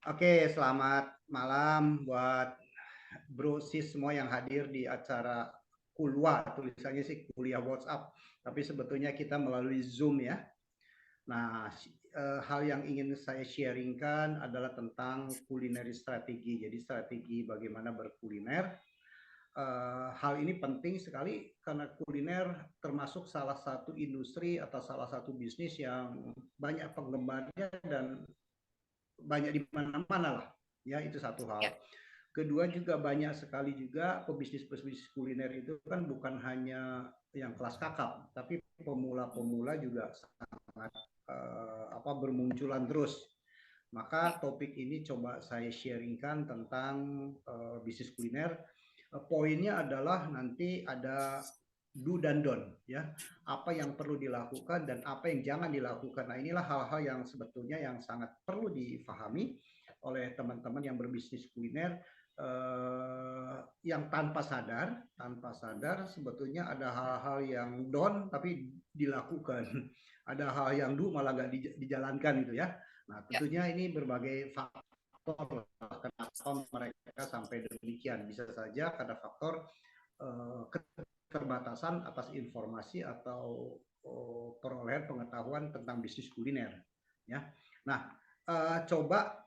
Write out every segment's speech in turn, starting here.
Oke, selamat malam buat bro sis semua yang hadir di acara Kulwa, tulisannya sih kuliah WhatsApp, tapi sebetulnya kita melalui Zoom ya. Nah, hal yang ingin saya sharingkan adalah tentang culinary strategi. Jadi strategi bagaimana berkuliner. Hal ini penting sekali karena kuliner termasuk salah satu industri atau salah satu bisnis yang banyak penggemarnya dan banyak di mana-mana lah. Ya, itu satu Ya, hal. Kedua juga banyak sekali juga pebisnis-pebisnis kuliner itu kan bukan hanya yang kelas kakap, tapi pemula-pemula juga sangat bermunculan terus. ya, Maka topik ini coba saya sharingkan tentang bisnis kuliner. Poinnya adalah nanti ada do dan don ya, apa yang perlu dilakukan dan apa yang jangan dilakukan. Nah, inilah hal-hal yang sebetulnya yang sangat perlu difahami oleh teman-teman yang berbisnis kuliner, yang tanpa sadar sebetulnya ada hal-hal yang don tapi dilakukan, ada hal yang do malah nggak dijalankan gitu ya. Nah, ya, tentunya ini berbagai faktor kenapa mereka sampai demikian. Bisa saja karena faktor keterbatasan atas informasi atau perolehan pengetahuan tentang bisnis kuliner. Ya, nah, coba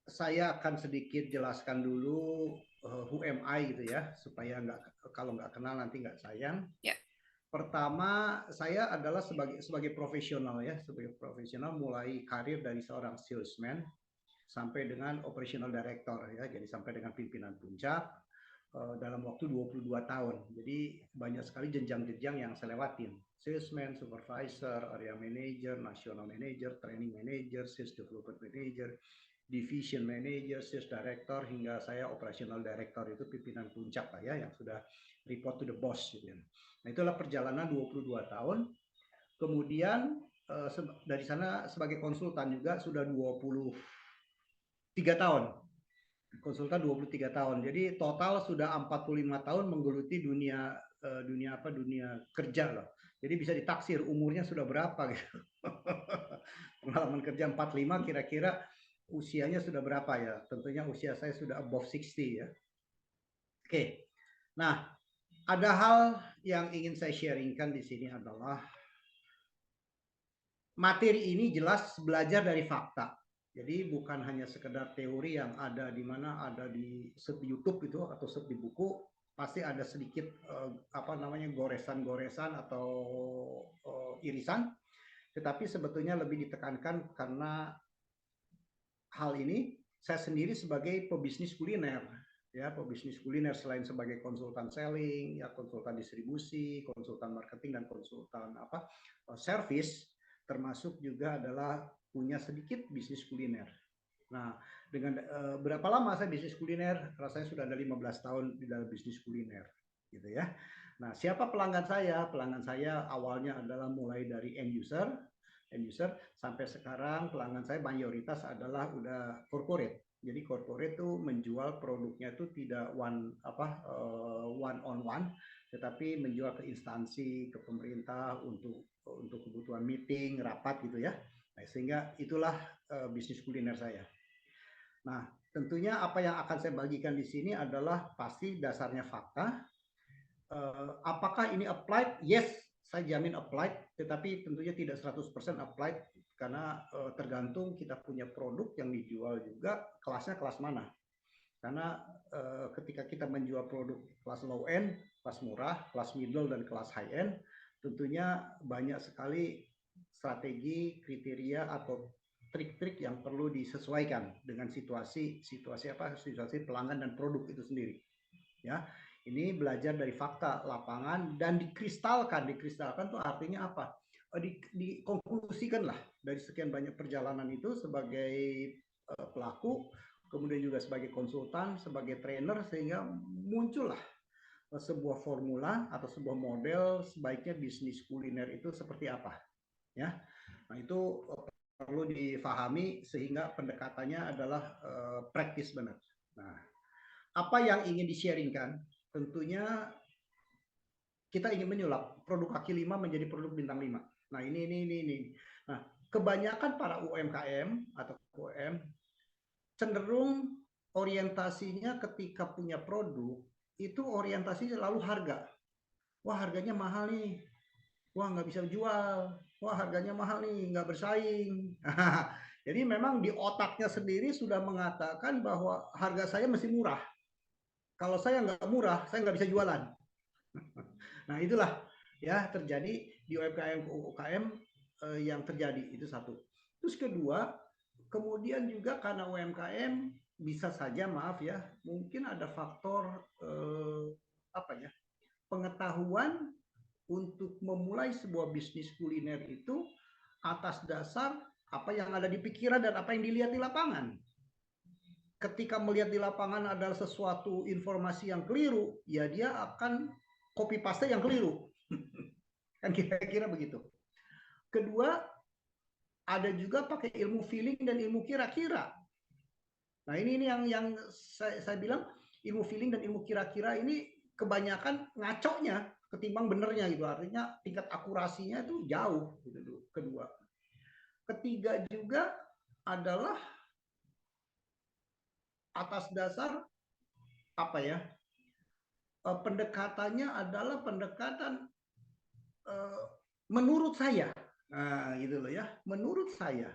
saya akan sedikit jelaskan dulu who am I gitu ya, supaya kalau nggak kenal nanti nggak sayang. ya, Pertama, saya adalah sebagai profesional ya, sebagai profesional mulai karir dari seorang salesman sampai dengan operational director ya, jadi sampai dengan pimpinan puncak dalam waktu 22 tahun. Jadi banyak sekali jenjang-jenjang yang saya lewatin. Salesman, supervisor, area manager, national manager, training manager, sales development manager, division manager, sales director, hingga saya operational director, itu pimpinan puncak lah ya, yang sudah report to the boss gitu. Nah, itulah perjalanan 22 tahun. Kemudian dari sana sebagai konsultan juga sudah 23 tahun. Konsultan 23 tahun. Jadi total sudah 45 tahun menggeluti dunia kerja loh. Jadi bisa ditaksir umurnya sudah berapa gitu. Pengalaman kerja 45, kira-kira usianya sudah berapa ya? Tentunya usia saya sudah above 60 ya. Oke. Nah, ada hal yang ingin saya sharingkan di sini adalah materi ini jelas belajar dari fakta. Jadi bukan hanya sekedar teori yang ada di mana ada di YouTube itu atau di buku, pasti ada sedikit goresan-goresan atau irisan, tetapi sebetulnya lebih ditekankan karena hal ini saya sendiri sebagai pebisnis kuliner ya, pebisnis kuliner selain sebagai konsultan selling ya, konsultan distribusi, konsultan marketing, dan konsultan service, termasuk juga adalah punya sedikit bisnis kuliner. Nah, dengan berapa lama saya bisnis kuliner? Rasanya sudah ada 15 tahun di dalam bisnis kuliner gitu ya. Nah, siapa pelanggan saya? Pelanggan saya awalnya adalah mulai dari end user sampai sekarang pelanggan saya mayoritas adalah udah corporate. Jadi corporate tuh menjual produknya itu tidak one on one, tetapi menjual ke instansi, ke pemerintah untuk kebutuhan meeting, rapat gitu ya. Nah, sehingga itulah bisnis kuliner saya. Nah, tentunya apa yang akan saya bagikan di sini adalah pasti dasarnya fakta. Apakah ini applied? Yes, saya jamin applied, tetapi tentunya tidak 100% applied karena tergantung kita punya produk yang dijual juga kelasnya kelas mana. Karena ketika kita menjual produk kelas low end, kelas murah, kelas middle, dan kelas high end, tentunya banyak sekali strategi, kriteria, atau trik-trik yang perlu disesuaikan dengan situasi pelanggan dan produk itu sendiri. Ya, ini belajar dari fakta lapangan dan dikristalkan tuh artinya apa? Dikonklusikan lah dari sekian banyak perjalanan itu sebagai pelaku, kemudian juga sebagai konsultan, sebagai trainer, sehingga muncullah sebuah formula atau sebuah model sebaiknya bisnis kuliner itu seperti apa ya. Nah, itu perlu difahami sehingga pendekatannya adalah praktis benar. Nah, apa yang ingin di-sharingkan? Tentunya kita ingin menyulap produk kaki lima menjadi produk bintang 5. Nah, ini. Nah, kebanyakan para UMKM atau UM cenderung orientasinya ketika punya produk itu orientasinya selalu harga. Wah, harganya mahal nih. Wah, nggak bisa jual. Wah, harganya mahal nih, nggak bersaing. Jadi memang di otaknya sendiri sudah mengatakan bahwa harga saya mesti murah. Kalau saya nggak murah, saya nggak bisa jualan. Nah, itulah ya terjadi di UMKM yang terjadi, itu satu. Terus kedua, kemudian juga karena UMKM bisa saja, maaf ya, mungkin ada faktor apa ya, pengetahuan untuk memulai sebuah bisnis kuliner itu atas dasar apa yang ada di pikiran dan apa yang dilihat di lapangan. Ketika melihat di lapangan adalah sesuatu informasi yang keliru, ya dia akan copy paste yang keliru. Kan kira-kira begitu. Kedua, ada juga pakai ilmu feeling dan ilmu kira-kira. Nah, ini yang saya bilang ilmu feeling dan ilmu kira-kira ini kebanyakan ngaconya ketimbang benernya gitu. Artinya tingkat akurasinya itu jauh gitu. Kedua. Ketiga juga adalah atas dasar apa ya? Pendekatannya adalah pendekatan menurut saya. Nah, gitu loh ya. Menurut saya.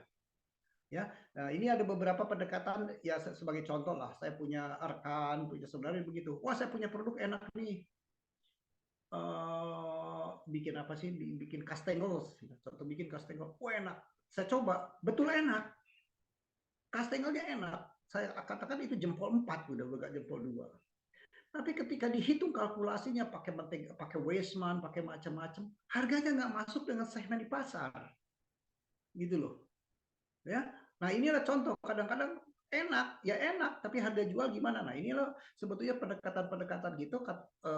Ya, nah, ini ada beberapa pendekatan ya sebagai contoh lah. Saya punya rekan, punya saudara begitu. Wah, saya punya produk enak nih. Bikin apa sih? Bikin kastengel. Contoh bikin kastengel. Wah, enak. Saya coba, betul enak. Kastengelnya enak. Saya katakan itu jempol 4 udah gak jempol 2. Tapi ketika dihitung kalkulasinya pakai mentega, pakai Weisman, pakai macam-macam, harganya nggak masuk dengan segmen di pasar. Gitu loh. Ya. Nah, inilah contoh kadang-kadang enak, ya enak, tapi harga jual gimana? Nah, inilah sebetulnya pendekatan-pendekatan gitu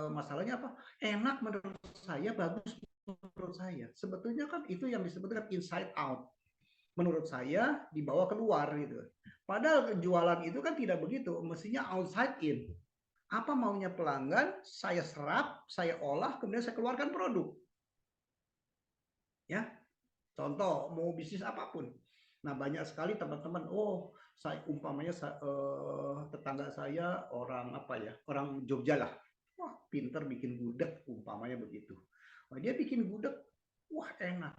masalahnya apa? Enak menurut saya, bagus menurut saya. Sebetulnya kan itu yang disebutkan inside out. Menurut saya dibawa keluar gitu. Padahal jualan itu kan tidak begitu, mestinya outside in. Apa maunya pelanggan, saya serap, saya olah, kemudian saya keluarkan produk. Ya, contoh mau bisnis apapun. Nah, banyak sekali teman-teman, oh, saya umpamanya tetangga saya orang apa ya, orang Jogja lah. Wah, pinter bikin gudeg, umpamanya begitu. Wah, dia bikin gudeg, wah enak.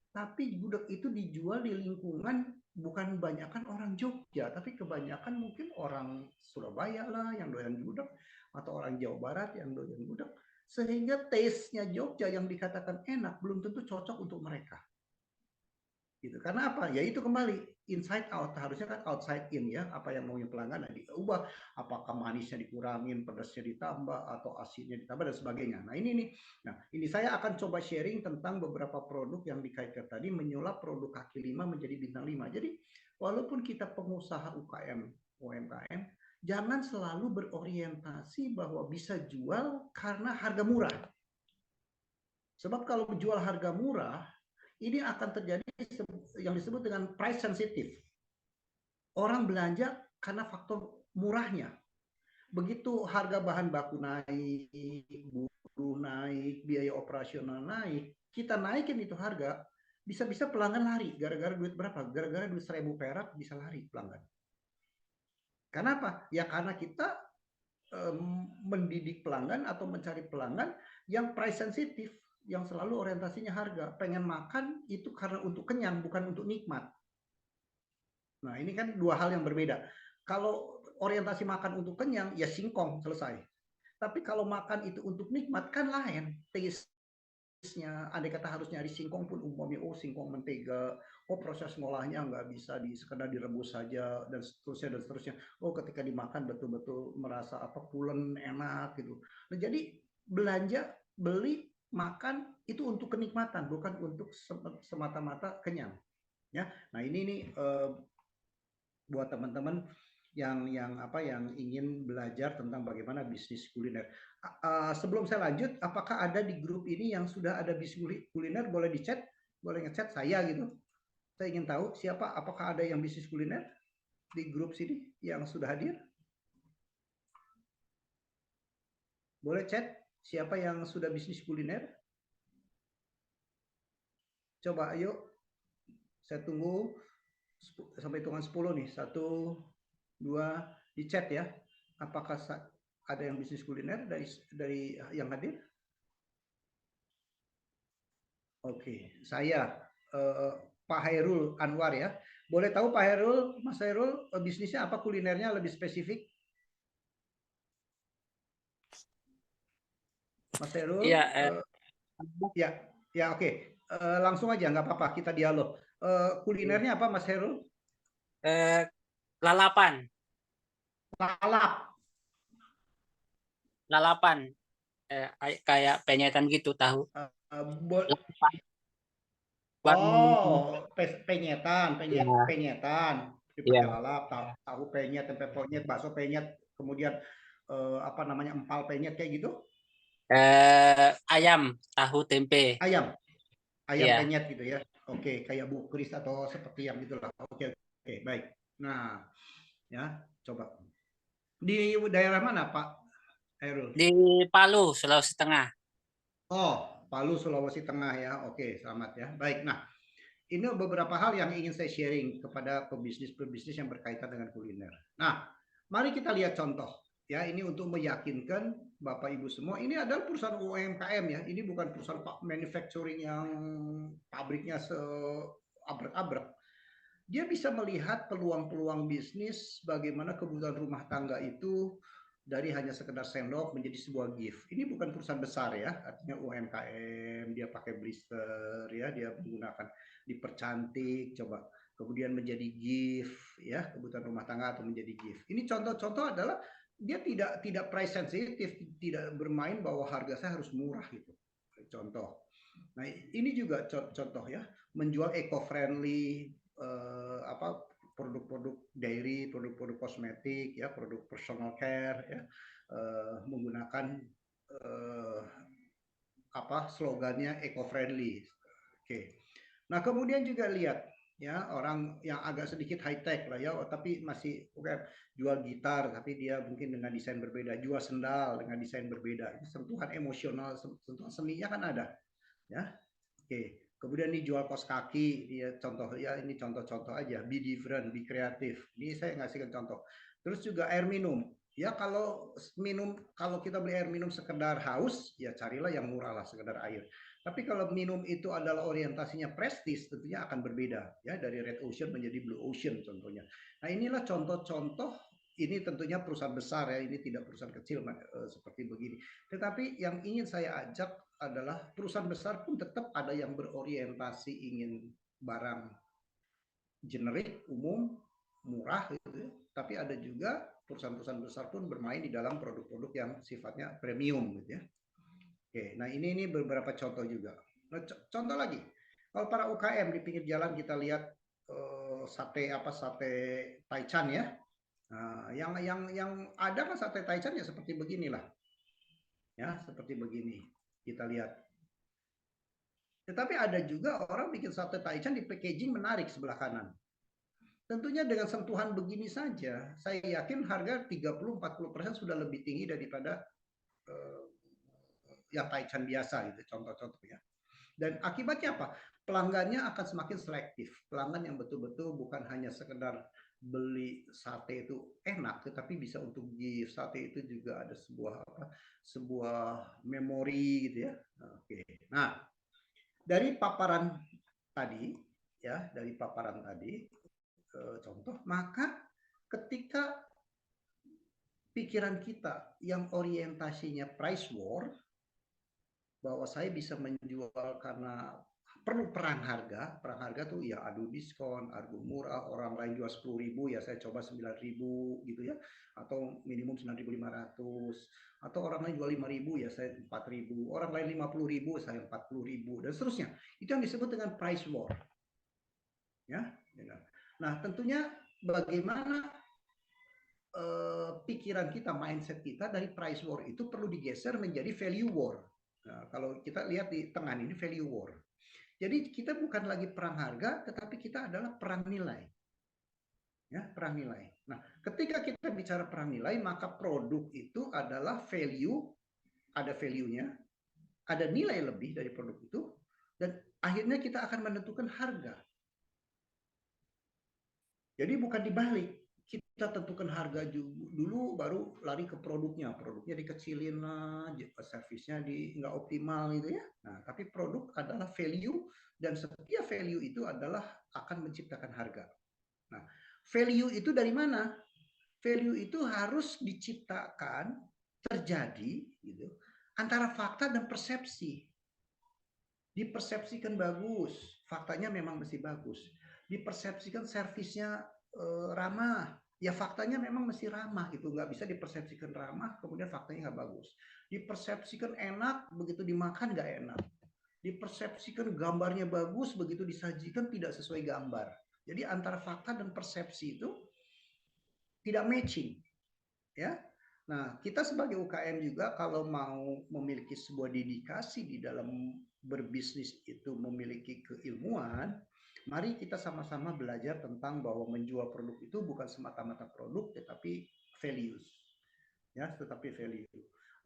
Tapi gudeg itu dijual di lingkungan bukan kebanyakan orang Jogja, tapi kebanyakan mungkin orang Surabaya lah yang doyan gudeg, atau orang Jawa Barat yang doyan gudeg. Sehingga taste-nya Jogja yang dikatakan enak belum tentu cocok untuk mereka. Gitu. Karena apa? Ya itu kembali inside out, harusnya kan outside in ya. Apa yang maunya pelanggan nah diubah, apakah manisnya dikurangin, pedasnya ditambah atau asinnya ditambah dan sebagainya. Nah, ini nih. Nah, ini saya akan coba sharing tentang beberapa produk yang dikaitkan tadi menyulap produk kaki lima menjadi bintang 5. Jadi, walaupun kita pengusaha UMKM, jangan selalu berorientasi bahwa bisa jual karena harga murah. Sebab kalau jual harga murah, ini akan terjadi yang disebut dengan price sensitive. Orang belanja karena faktor murahnya. Begitu harga bahan baku naik, buruh naik, biaya operasional naik, kita naikin itu harga, bisa-bisa pelanggan lari. Gara-gara duit berapa? Gara-gara duit 1.000 perak bisa lari pelanggan. Kenapa? Ya karena kita mendidik pelanggan atau mencari pelanggan yang price sensitif, yang selalu orientasinya harga. Pengen makan itu karena untuk kenyang, bukan untuk nikmat. Nah, ini kan dua hal yang berbeda. Kalau orientasi makan untuk kenyang, ya singkong, selesai. Tapi kalau makan itu untuk nikmat, kan lain. Taste-nya, andai kata harus nyari singkong pun umpamanya, oh singkong mentega, oh proses ngolahnya nggak bisa sekedar direbus saja, dan seterusnya, dan seterusnya. Oh ketika dimakan betul-betul merasa apa pulen, enak gitu. Nah, jadi belanja, beli, makan, itu untuk kenikmatan, bukan untuk semata-mata kenyang. Ya, nah ini nih buat teman-teman yang ingin belajar tentang bagaimana bisnis kuliner. Sebelum saya lanjut, apakah ada di grup ini yang sudah ada bisnis kuliner? Boleh di chat, boleh ngechat saya gitu. Saya ingin tahu siapa, apakah ada yang bisnis kuliner di grup sini yang sudah hadir? Boleh chat siapa yang sudah bisnis kuliner? Coba ayo, saya tunggu. sampai hitungan 10 nih. 1, 2, di chat ya. Apakah ada yang bisnis kuliner dari yang hadir? Oke, saya Pak Hairul Anwar ya. Boleh tahu Pak Hairul, Mas Hairul, bisnisnya apa, kulinernya lebih spesifik? Mas Iya, Hairul, ya, ya oke. Langsung aja, nggak apa-apa, kita dialog. Kulinernya apa Mas Hairul? lalapan, Lalap. lalapan, kayak penyetan gitu tahu. Lalapan. Oh, penyetan, Ya, penyetan, dipakai ya. lalap, tahu penyet, tempe penyet, bakso penyet, kemudian apa namanya, empal penyet kayak gitu. Ayam, tahu, tempe. Ayam, ayam Ya, penyet gitu ya. Oke, kayak Bu Kris atau seperti yang gitulah. Oke, oke, baik. Nah, ya, coba. Di daerah mana, Pak Hairul? di Palu, Sulawesi Tengah. Oh, Palu, Sulawesi Tengah ya. Oke, selamat ya. Baik. Nah, ini beberapa hal yang ingin saya sharing kepada pebisnis-pebisnis yang berkaitan dengan kuliner. Nah, mari kita lihat contoh ya, ini untuk meyakinkan Bapak Ibu semua, ini adalah perusahaan UMKM ya. Ini bukan perusahaan manufacturing yang pabriknya seabrek-abrek. Dia bisa melihat peluang-peluang bisnis, bagaimana kebutuhan rumah tangga itu dari hanya sekedar sendok menjadi sebuah gift. Ini bukan perusahaan besar ya, artinya UMKM, dia pakai blister ya, dia menggunakan dipercantik, coba kemudian menjadi gift ya, kebutuhan rumah tangga atau menjadi gift. Ini contoh-contoh adalah dia tidak price sensitif, tidak bermain bahwa harga saya harus murah gitu. Contoh. Nah, ini juga contoh ya, menjual eco-friendly apa, produk-produk dairy, produk-produk kosmetik ya, produk personal care ya, menggunakan eh, apa, slogannya eco-friendly. Oke. Nah, kemudian juga lihat ya, orang yang agak sedikit high tech lah ya, tapi masih jual gitar tapi dia mungkin dengan desain berbeda, jual sendal dengan desain berbeda. Itu sentuhan emosional, sentuhan seninya kan ada ya. Oke, kemudian ini jual kos kaki, dia contoh ya, ini contoh-contoh aja, be different, be kreatif. Ini saya ngasihkan contoh. Terus juga air minum. Ya kalau kita beli air minum sekedar haus, ya carilah yang murah lah, sekedar air. Tapi kalau minum itu adalah orientasinya prestis, tentunya akan berbeda ya, dari red ocean menjadi blue ocean contohnya. Nah, inilah contoh-contoh, ini tentunya perusahaan besar ya, ini tidak perusahaan kecil seperti begini. Tetapi yang ingin saya ajak adalah perusahaan besar pun tetap ada yang berorientasi ingin barang generik, umum, murah gitu ya. Tapi ada juga perusahaan-perusahaan besar pun bermain di dalam produk-produk yang sifatnya premium gitu ya. Oke, nah ini beberapa contoh juga. Nah, contoh lagi, kalau para UKM di pinggir jalan kita lihat sate Taichan ya. Nah, yang ada kan sate Taichan ya seperti beginilah. Ya, seperti begini. Kita lihat. Tetapi ada juga orang bikin sate Taichan di packaging menarik sebelah kanan. Tentunya dengan sentuhan begini saja, saya yakin harga 30-40% sudah lebih tinggi daripada uh, yang Taichan biasa gitu, contoh-contohnya. Dan akibatnya apa? Pelanggannya akan semakin selektif. Pelanggan yang betul-betul bukan hanya sekedar beli sate itu enak, tetapi bisa untuk gift. Sate itu juga ada sebuah memori gitu ya. Oke. Nah, dari paparan tadi ya, dari paparan tadi contoh, maka ketika pikiran kita yang orientasinya price war, bahwa saya bisa menjual karena perlu perang harga tuh ya adu diskon, adu murah, orang lain jual 10.000 ya saya coba 9.000 gitu ya, atau minimum 9.500, atau orang lain jual 5.000 ya saya 4.000, orang lain 50.000 saya 40.000 dan seterusnya. Itu yang disebut dengan price war ya. Nah, tentunya bagaimana pikiran kita, mindset kita dari price war itu perlu digeser menjadi value war. Nah, kalau kita lihat di tengah ini value war. Jadi kita bukan lagi perang harga, tetapi kita adalah perang nilai. Ya, perang nilai. Nah, ketika kita bicara perang nilai, maka produk itu adalah value, ada value-nya, ada nilai lebih dari produk itu, dan akhirnya kita akan menentukan harga. Jadi bukan dibalik. Kita tentukan harga dulu, baru lari ke produknya. Produknya dikecilin lah, servisnya nggak optimal gitu ya. Nah, tapi produk adalah value, dan setiap value itu adalah akan menciptakan harga. Nah, value itu dari mana? Value itu harus diciptakan, terjadi gitu, antara fakta dan persepsi. Dipersepsikan bagus, faktanya memang mesti bagus. Dipersepsikan servisnya ramah, ya faktanya memang mesti ramah gitu. Nggak bisa dipersepsikan ramah kemudian faktanya nggak bagus. Dipersepsikan enak, begitu dimakan nggak enak. Dipersepsikan gambarnya bagus, begitu disajikan tidak sesuai gambar. Jadi antara fakta dan persepsi itu tidak matching, ya. Nah, kita sebagai UKM juga kalau mau memiliki sebuah dedikasi di dalam berbisnis itu memiliki keilmuan, mari kita sama-sama belajar tentang bahwa menjual produk itu bukan semata-mata produk, tetapi values, ya, tetapi value.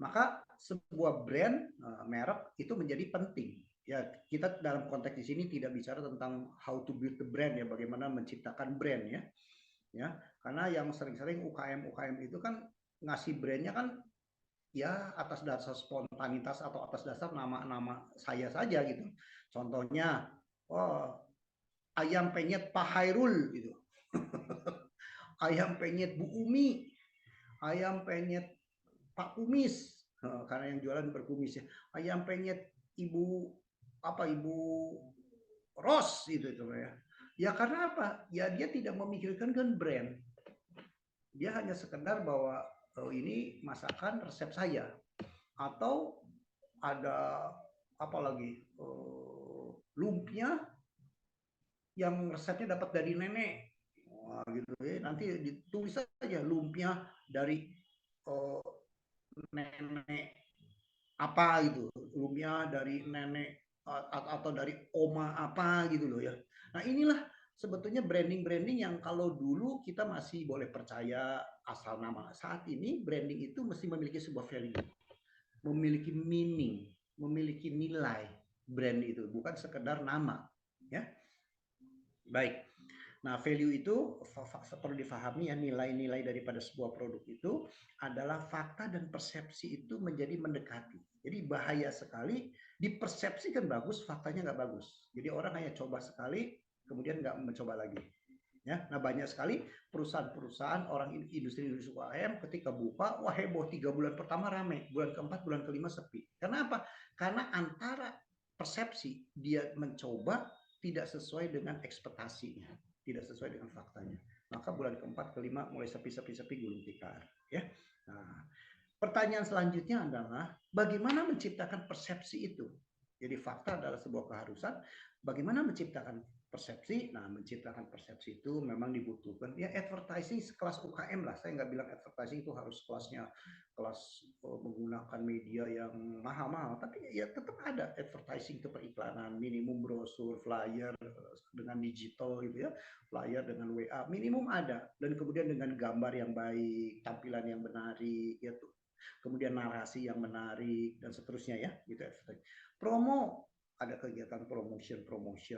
Maka sebuah brand, merek itu menjadi penting. Ya, kita dalam konteks di sini tidak bicara tentang how to build the brand, ya, bagaimana menciptakan brand, ya, karena yang sering-sering UKM itu kan ngasih brandnya kan ya atas dasar spontanitas atau atas dasar nama-nama saya saja gitu. Contohnya, oh, ayam penyet Pak Hairul gitu. Ayam penyet Bu Umi, ayam penyet Pak Kumis, karena yang jualan berkumis ya. Ayam penyet Ibu Ros gitu ya. Ya karena apa? Ya dia tidak memikirkan kan brand. Dia hanya sekedar bahwa ini masakan resep saya, atau ada apa lagi, lumpia yang resepnya dapat dari nenek. Wah, gitu ya. Nanti ditulis saja lumpia dari nenek apa gitu, lumpia dari nenek atau dari oma apa gitu loh ya. Nah, inilah sebetulnya branding yang kalau dulu kita masih boleh percaya asal nama. Saat ini branding itu mesti memiliki sebuah value, memiliki meaning, memiliki nilai. Brand itu bukan sekedar nama, ya. Baik. Nah, value itu perlu difahami ya, nilai-nilai daripada sebuah produk itu adalah fakta dan persepsi itu menjadi mendekati. Jadi bahaya sekali dipersepsikan bagus, faktanya nggak bagus. Jadi orang hanya coba sekali, kemudian nggak mencoba lagi. Ya, nah banyak sekali perusahaan-perusahaan orang industri UKM ketika buka, wah heboh 3 bulan pertama rame, bulan keempat, bulan kelima sepi. Karena apa? Karena antara persepsi dia mencoba tidak sesuai dengan ekspektasinya, tidak sesuai dengan faktanya. Maka bulan keempat, kelima mulai sepi gulung tikar. Ya. Nah, pertanyaan selanjutnya adalah bagaimana menciptakan persepsi itu? Jadi fakta adalah sebuah keharusan. Bagaimana menciptakan persepsi? Nah, menciptakan persepsi itu memang dibutuhkan ya advertising sekelas UKM lah. Saya nggak bilang advertising itu harus kelas menggunakan media yang mahal-mahal, tapi ya tetap ada advertising itu periklanan, minimum brosur, flyer dengan digital gitu ya, flyer dengan WA minimum ada, dan kemudian dengan gambar yang baik, tampilan yang menarik, ya tuh, kemudian narasi yang menarik dan seterusnya ya, gitu. Promo, ada kegiatan promotion.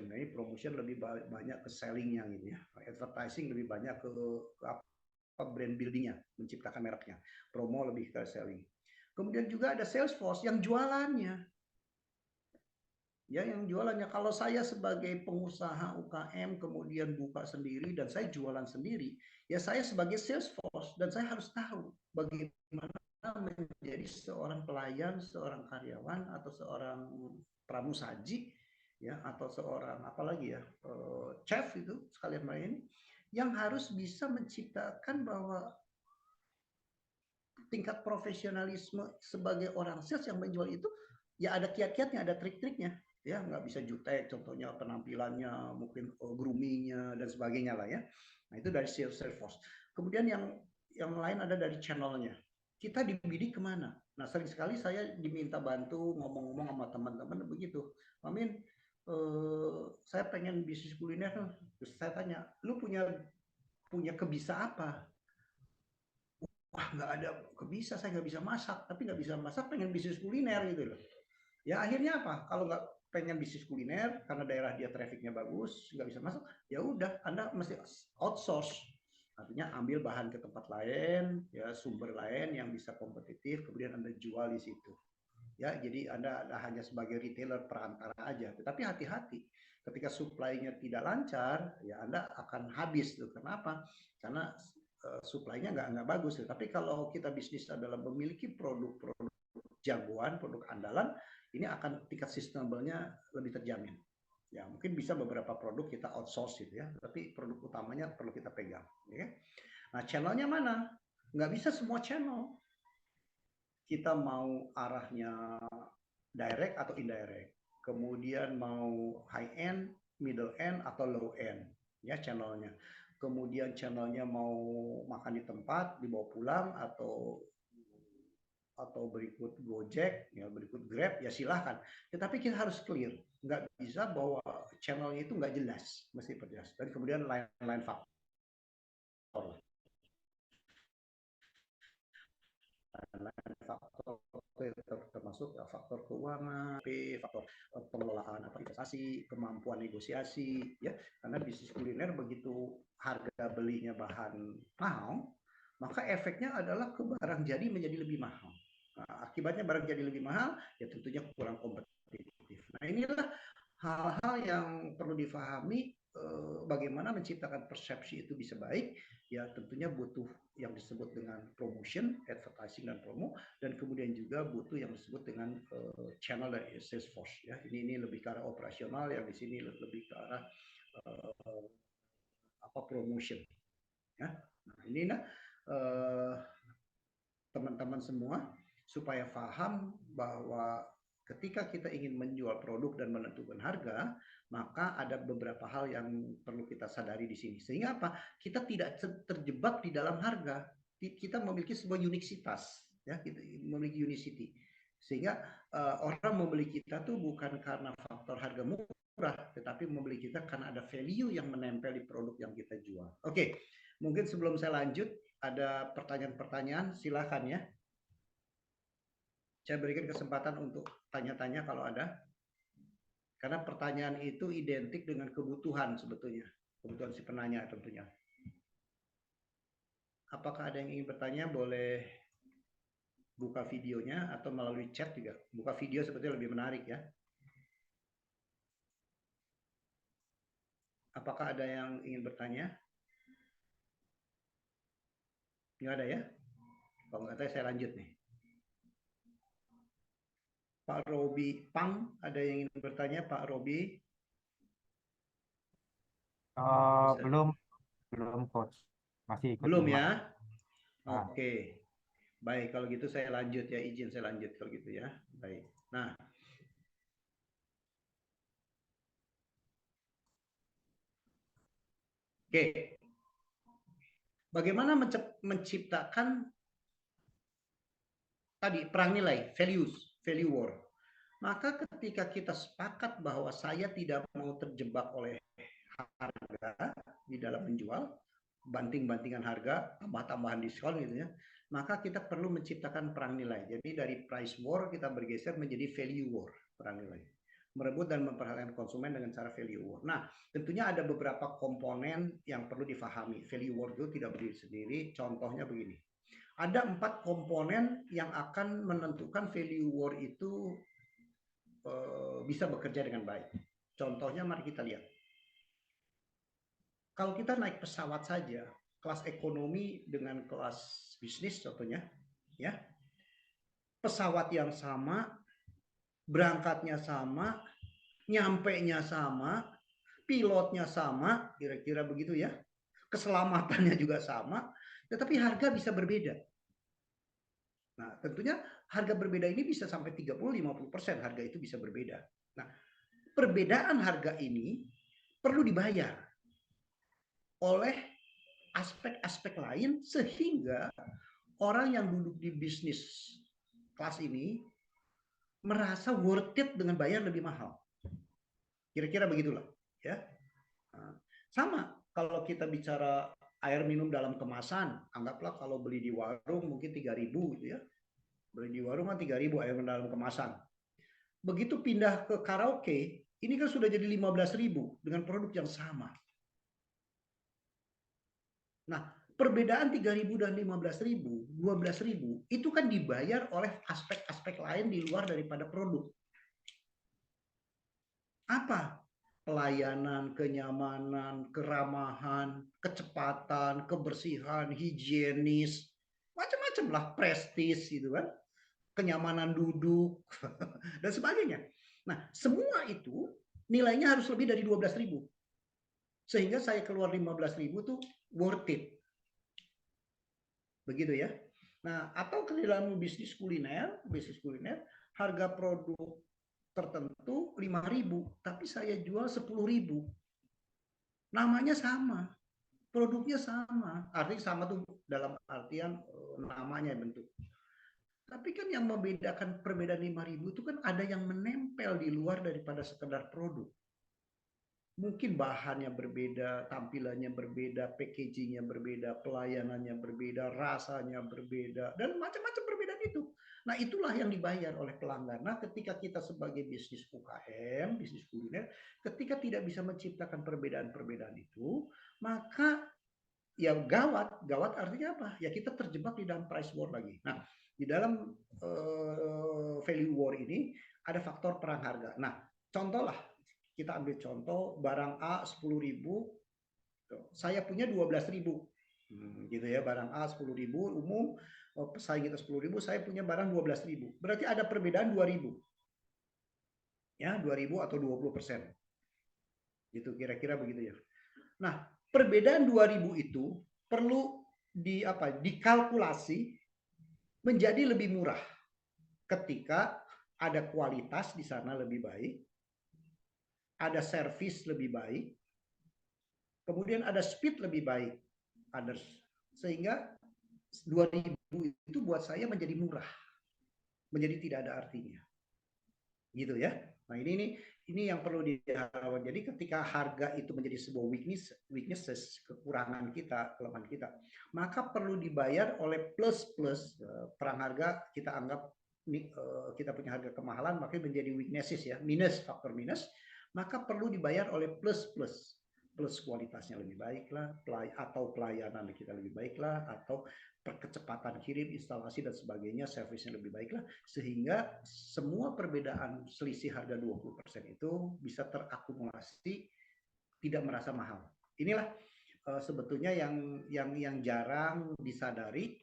Nah, ini promotion lebih banyak ke sellingnya gitu ya. Advertising lebih banyak ke apa brand buildingnya, menciptakan mereknya. Promo lebih ke selling. Kemudian juga ada sales force yang jualannya. Ya, yang jualannya. Kalau saya sebagai pengusaha UKM kemudian buka sendiri dan saya jualan sendiri, ya saya sebagai sales force dan saya harus tahu bagaimana menjadi seorang pelayan, seorang karyawan, atau seorang pramusaji, ya, atau seorang apalagi ya, chef itu sekalian main, yang harus bisa menciptakan bahwa tingkat profesionalisme sebagai orang sales yang menjual itu ya ada kiat-kiatnya, ada trik-triknya, ya, nggak bisa jutek, contohnya penampilannya, mungkin groomingnya dan sebagainya lah ya. Nah, itu dari sales force. Kemudian yang lain ada dari channelnya. Kita dibidik kemana? Nah, sering sekali saya diminta bantu ngomong-ngomong sama teman-teman begitu, Amin, saya pengen bisnis kuliner. Terus saya tanya, lu punya kebisa apa? Wah, nggak ada saya nggak bisa masak, tapi nggak bisa masak pengen bisnis kuliner gitu loh. Ya akhirnya apa? Kalau nggak pengen bisnis kuliner karena daerah dia trafficnya bagus, nggak bisa masuk, ya udah Anda mesti outsource. Artinya ambil bahan ke tempat lain, ya sumber lain yang bisa kompetitif, kemudian Anda jual di situ. Ya, jadi Anda hanya sebagai retailer perantara aja. Tetapi hati-hati, ketika supply-nya tidak lancar, ya Anda akan habis tuh. Kenapa? Karena supply-nya nggak bagus. Tapi kalau kita bisnis adalah memiliki produk-produk jagoan, produk andalan, ini akan tingkat sustainable-nya lebih terjamin. Ya, mungkin bisa beberapa produk kita outsource gitu ya, tapi produk utamanya perlu kita pegang. Ya. Nah, channelnya mana? Nggak bisa semua channel. Kita mau arahnya direct atau indirect, kemudian mau high end, middle end atau low end, ya channelnya. Kemudian channelnya mau makan di tempat, dibawa pulang atau berikut Gojek, ya berikut Grab, ya silahkan. Tetapi kita harus clear, nggak bisa bahwa channelnya itu nggak jelas, mesti jelas. Dan kemudian lain-lain faktor. Faktor termasuk faktor keuangan, faktor pengelolaan atau investasi, kemampuan negosiasi, ya karena bisnis kuliner begitu harga belinya bahan mahal, maka efeknya adalah ke barang jadi menjadi lebih mahal. Nah, akibatnya barang jadi lebih mahal, ya tentunya kurang kompetitif. Nah inilah hal-hal yang perlu difahami, bagaimana menciptakan persepsi itu bisa baik, ya tentunya butuh yang disebut dengan promotion, advertising dan promo, dan kemudian juga butuh yang disebut dengan channel dan sales force. Ya, ini lebih ke arah operasional, yang di sini lebih ke arah promotion. Ya, nah ini teman-teman semua supaya paham bahwa ketika kita ingin menjual produk dan menentukan harga, maka ada beberapa hal yang perlu kita sadari di sini. Sehingga apa? Kita tidak terjebak di dalam harga. Kita memiliki sebuah uniksitas, ya, kita memiliki unicity. Sehingga orang membeli kita tuh bukan karena faktor harga murah, tetapi membeli kita karena ada value yang menempel di produk yang kita jual. Oke, mungkin sebelum saya lanjut, ada pertanyaan-pertanyaan, silakan ya. Saya berikan kesempatan untuk tanya-tanya kalau ada. Karena pertanyaan itu identik dengan kebutuhan sebetulnya. Kebutuhan si penanya tentunya. Apakah ada yang ingin bertanya? Boleh buka videonya atau melalui chat juga. Buka video sebetulnya lebih menarik ya. Apakah ada yang ingin bertanya? Nggak ada ya? Kalau nggak ada saya lanjut nih. Pak Robi Pang, ada yang ingin bertanya Pak Robi? Belum coach, masih ikut Belum nyimak. ya? Oke. Baik, kalau gitu saya lanjut ya, izin saya lanjut kalau gitu ya. Baik. Nah, oke. Bagaimana menciptakan tadi perang nilai, value war. Maka ketika kita sepakat bahwa saya tidak mau terjebak oleh harga di dalam menjual, banting-bantingan harga, tambah-tambahan diskon gitu ya, maka kita perlu menciptakan perang nilai. Jadi dari price war kita bergeser menjadi value war, perang nilai. Merebut dan memperhatikan konsumen dengan cara value war. Nah, tentunya ada beberapa komponen yang perlu difahami. Value war itu tidak berdiri sendiri. Contohnya begini. Ada 4 komponen yang akan menentukan value war itu bisa bekerja dengan baik. Contohnya mari kita lihat. Kalau kita naik pesawat saja, kelas ekonomi dengan kelas bisnis contohnya, ya. Pesawat yang sama, berangkatnya sama, nyampenya sama, pilotnya sama, kira-kira begitu ya. Keselamatannya juga sama, tetapi harga bisa berbeda. Nah, tentunya harga berbeda ini bisa sampai 30-50% harga itu bisa berbeda. Nah, perbedaan harga ini perlu dibayar oleh aspek-aspek lain sehingga orang yang duduk di bisnis kelas ini merasa worth it dengan bayar lebih mahal. Kira-kira begitulah, ya. Nah, sama kalau kita bicara air minum dalam kemasan, anggaplah kalau beli di warung mungkin 3.000 gitu ya. Beli di warung kan 3.000 air minum dalam kemasan. begitu pindah ke karaoke, ini kan sudah jadi 15.000 dengan produk yang sama. Nah, perbedaan 3.000 dan 15.000, 12.000 itu kan dibayar oleh aspek-aspek lain di luar daripada produk. Apa? Pelayanan, kenyamanan, keramahan, kecepatan, kebersihan, higienis, macam-macam lah, prestis gitu kan, kenyamanan duduk dan sebagainya. Nah, semua itu nilainya harus lebih dari 12.000. Sehingga saya keluar 15.000 tuh worth it. Begitu ya. Nah, atau ke dalam bisnis kuliner harga produk tertentu 5.000, tapi saya jual 10.000. Namanya sama, produknya sama. Artinya sama tuh dalam artian namanya bentuk. Tapi kan yang membedakan perbedaan 5.000 itu kan ada yang menempel di luar daripada sekedar produk. Mungkin bahannya berbeda, tampilannya berbeda, packagingnya berbeda, pelayanannya berbeda, rasanya berbeda, dan macam-macam perbedaan itu. Nah, itulah yang dibayar oleh pelanggan. Nah, ketika kita sebagai bisnis UKM, bisnis kuliner, ketika tidak bisa menciptakan perbedaan-perbedaan itu, maka ya gawat. Gawat artinya apa? Ya kita terjebak di dalam price war lagi. Nah, di dalam value war ini ada faktor perang harga. Nah, contoh lah, kita ambil contoh barang A 10.000, saya punya 12.000, gitu ya, barang A 10.000 umum, pesaing kita 10.000, saya punya barang 12.000, berarti ada perbedaan 2.000, ya 2.000 atau 20%, gitu kira-kira begitu ya. Nah, perbedaan 2.000 itu perlu dikalkulasi menjadi lebih murah ketika ada kualitas di sana lebih baik, ada servis lebih baik, kemudian ada speed lebih baik, sehingga 2.000 itu buat saya menjadi murah, menjadi tidak ada artinya, gitu ya. Nah, ini yang perlu diharapkan. Jadi ketika harga itu menjadi sebuah weaknesses, kekurangan kita, kelemahan kita, maka perlu dibayar oleh plus perang harga. Kita anggap kita punya harga kemahalan, makanya menjadi weaknesses ya, faktor minus, maka perlu dibayar oleh plus kualitasnya lebih baik lah, atau pelayanan kita lebih baik lah, atau kecepatan kirim, instalasi dan sebagainya, servisnya lebih baik lah, sehingga semua perbedaan selisih harga 20% itu bisa terakumulasi, tidak merasa mahal. Inilah sebetulnya yang jarang disadari,